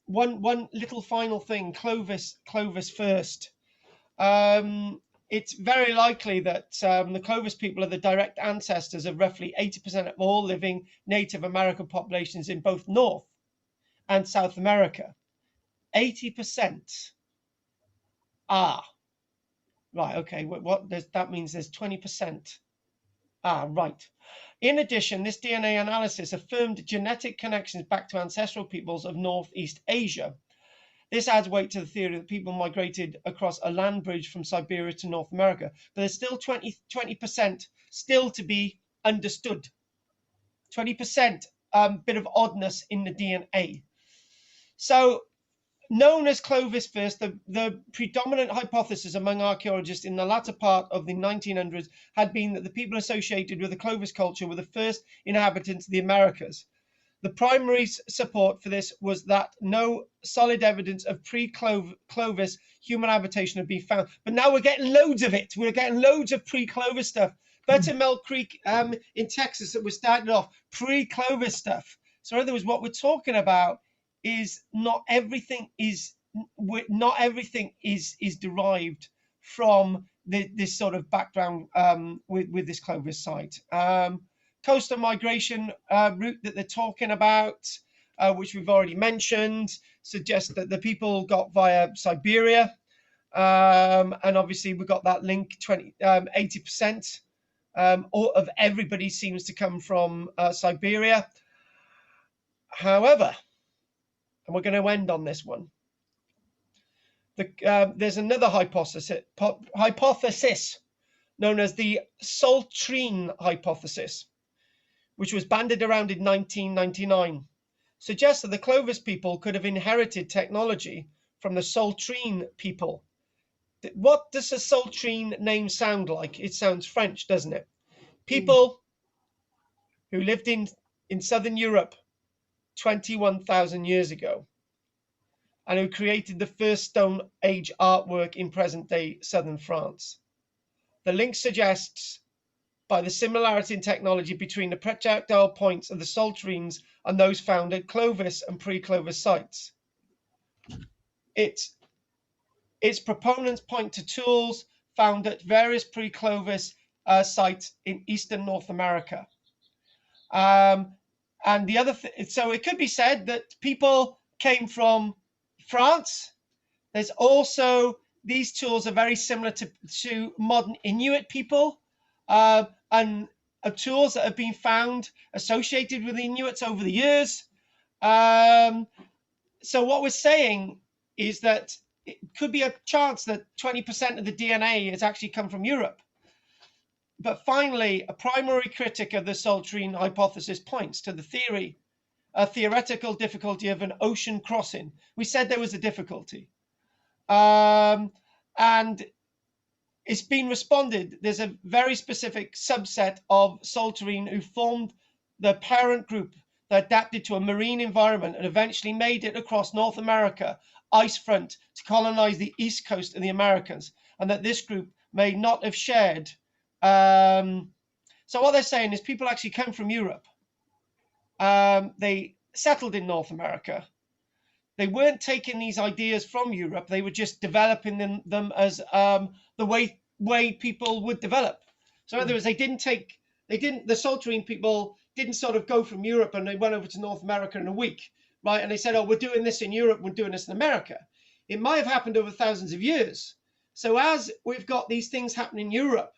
one little final thing, Clovis first. It's very likely that the Clovis people are the direct ancestors of roughly 80% of all living Native American populations in both North and South America. 80%. Right, okay, that means there's 20%. Right. In addition, this DNA analysis affirmed genetic connections back to ancestral peoples of Northeast Asia. This adds weight to the theory that people migrated across a land bridge from Siberia to North America, but there's still 20% still to be understood. 20% bit of oddness in the DNA. So, known as Clovis first, the predominant hypothesis among archaeologists in the latter part of the 1900s had been that the people associated with the Clovis culture were the first inhabitants of the Americas. The primary support for this was that no solid evidence of pre-Clovis human habitation had been found. But now we're getting loads of it. We're getting loads of pre-Clovis stuff. Buttermilk Creek in Texas that was started off pre-Clovis stuff. So in other words, what we're talking about is not everything is derived from this sort of background with this Clovis site. Coastal migration route that they're talking about, which we've already mentioned, suggests that the people got via Siberia, and obviously we've got that link. 80% of everybody seems to come from Siberia. However, and we're going to end on this one, there's another hypothesis known as the Saltrine hypothesis, which was bandied around in 1999, suggests that the Clovis people could have inherited technology from the Saltrine people. What does the Saltrine name sound like? It sounds French, doesn't it? People who lived in southern Europe 21,000 years ago, and who created the first Stone Age artwork in present-day southern France. The link suggests, by the similarity in technology between the projectile points of the Saltrines and those found at Clovis and pre-Clovis sites. Its proponents point to tools found at various pre-Clovis sites in eastern North America. And the other so it could be said that people came from France. There's also, these tools are very similar to modern Inuit people, and tools that have been found associated with Inuits over the years. So what we're saying is that it could be a chance that 20% of the DNA has actually come from Europe. But finally, a primary critic of the Saltine hypothesis points to the theoretical difficulty of an ocean crossing. We said there was a difficulty. And it's been responded. There's a very specific subset of Saltine who formed the parent group that adapted to a marine environment and eventually made it across North America ice front to colonize the east coast of the Americas, and that this group may not have shared. So what they're saying is people actually come from Europe. They settled in North America. They weren't taking these ideas from Europe. They were just developing them as the way people would develop. So in other words, the Saltine people didn't sort of go from Europe and they went over to North America in a week, right? And they said, oh, we're doing this in Europe, we're doing this in America. It might have happened over thousands of years. So as we've got these things happening in Europe,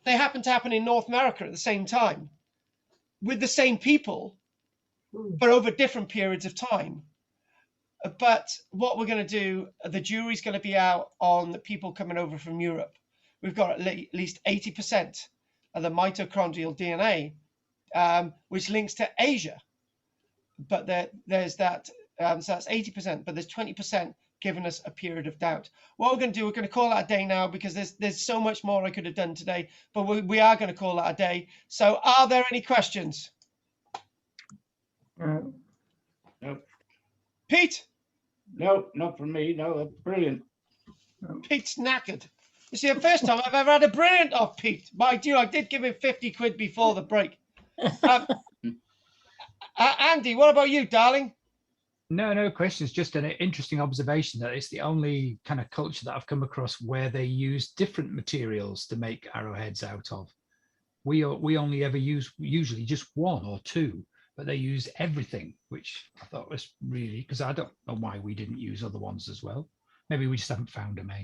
they happen to happen in North America at the same time with the same people, but over different periods of time. But what we're going to do, the jury's going to be out on the people coming over from Europe. We've got at least 80% of the mitochondrial DNA, which links to Asia. But there's that, so that's 80%, but there's 20% giving us a period of doubt. What we're going to do, we're going to call that a day now because there's so much more I could have done today, but we are going to call that a day. So are there any questions? No. Pete? No, not from me. No, that's brilliant. Pete's knackered. You see, the first time I've ever had a brilliant off Pete. My dear, I did give him 50 quid before the break. Andy, what about you, darling? No questions. Just an interesting observation that it's the only kind of culture that I've come across where they use different materials to make arrowheads out of. We only ever use usually just one or two, but they use everything, which I thought was really, because I don't know why we didn't use other ones as well. Maybe we just haven't found them, eh?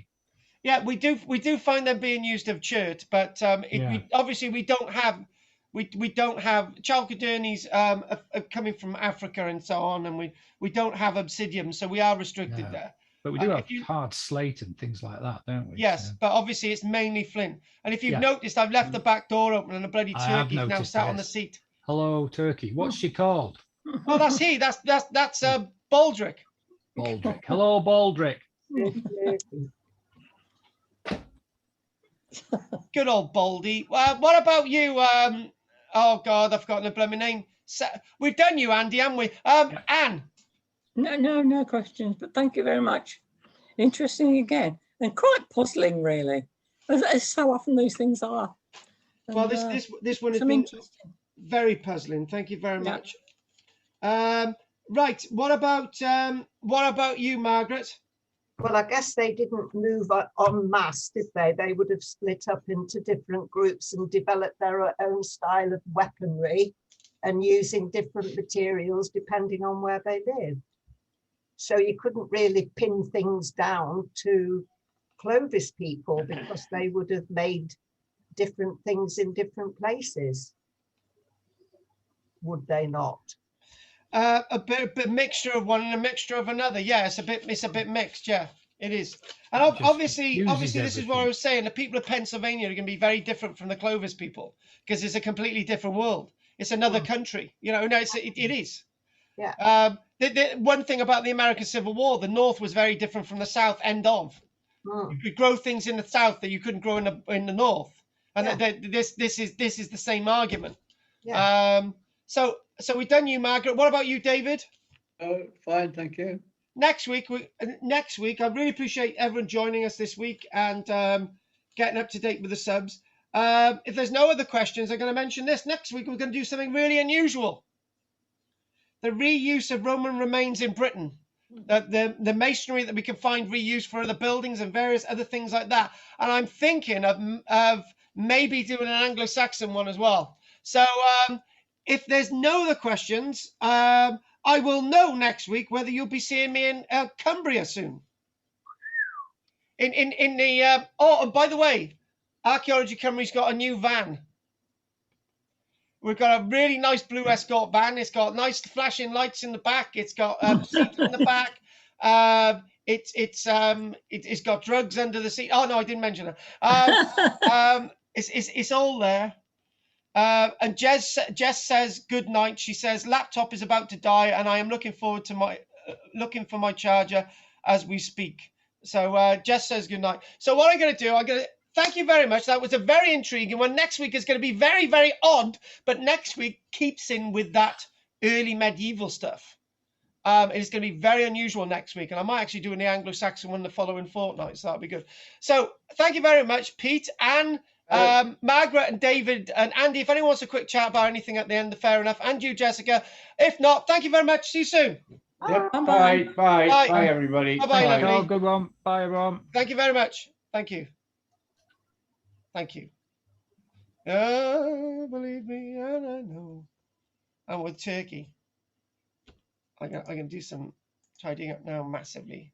Yeah, we do find them being used of chert, but obviously we don't have chalcedonies coming from Africa and so on, and we don't have obsidian, so we are restricted there. But we do have hard slate and things like that, don't we? Yes, so. But obviously it's mainly flint. And if you've noticed, I've left the back door open and a bloody turkey's now sat on the seat. Hello, turkey. What's she called? Oh, that's he. That's Baldrick. Baldrick. Hello, Baldrick. Good old Baldy. What about you? Oh God, I've forgotten the blooming name. We've done you, Andy, haven't we? Anne. No questions, but thank you very much. Interesting again, and quite puzzling, really. As so often these things are. And, well, this one has been very puzzling. Thank you very much. Right. What about you, Margaret? Well, I guess they didn't move en masse, did they? They would have split up into different groups and developed their own style of weaponry and using different materials depending on where they lived. So you couldn't really pin things down to Clovis people because they would have made different things in different places. Would they not? A bit mixture of one and a mixture of another. Yeah, it's a bit mixed. Yeah, it is. And obviously, this is what I was saying. The people of Pennsylvania are going to be very different from the Clovis people because it's a completely different world. It's another country. You know, no, it is. Yeah. The one thing about the American Civil War, the North was very different from the South. End of. You could grow things in the South that you couldn't grow in the North, and this is the same argument. Yeah. So we've done you, Margaret. What about you, David? Oh, fine, thank you. Next week, I really appreciate everyone joining us this week and getting up to date with the subs. If there's no other questions, I'm going to mention this. Next week, we're going to do something really unusual. The reuse of Roman remains in Britain. The masonry that we can find reused for other buildings and various other things like that. And I'm thinking of maybe doing an Anglo-Saxon one as well. So if there's no other questions, I will know next week whether you'll be seeing me in Cumbria soon. In the and by the way, Archaeology Cymru's got a new van. We've got a really nice blue Escort van. It's got nice flashing lights in the back. It's got seats in the back. it's got drugs under the seat. Oh no, I didn't mention that. It's all there. And Jess says good night. She says laptop is about to die, and I am looking forward to looking for my charger as we speak. So Jess says good night. So what I'm going to do, thank you very much. That was a very intriguing one. Next week is going to be very, very odd, but next week keeps in with that early medieval stuff. It's going to be very unusual next week, and I might actually do the Anglo-Saxon one the following fortnight, so that'll be good. So thank you very much, Pete, and Margaret and David and Andy. If anyone wants a quick chat about anything at the end, fair enough. And you, Jessica. If not, thank you very much. See you soon. Yep. Bye-bye. Bye, everybody. Bye-bye, lovely. Oh, good one. Bye, everyone. Thank you very much. Thank you. Thank you. Oh, believe me, and I know. And with Turkey, I can do some tidying up now massively.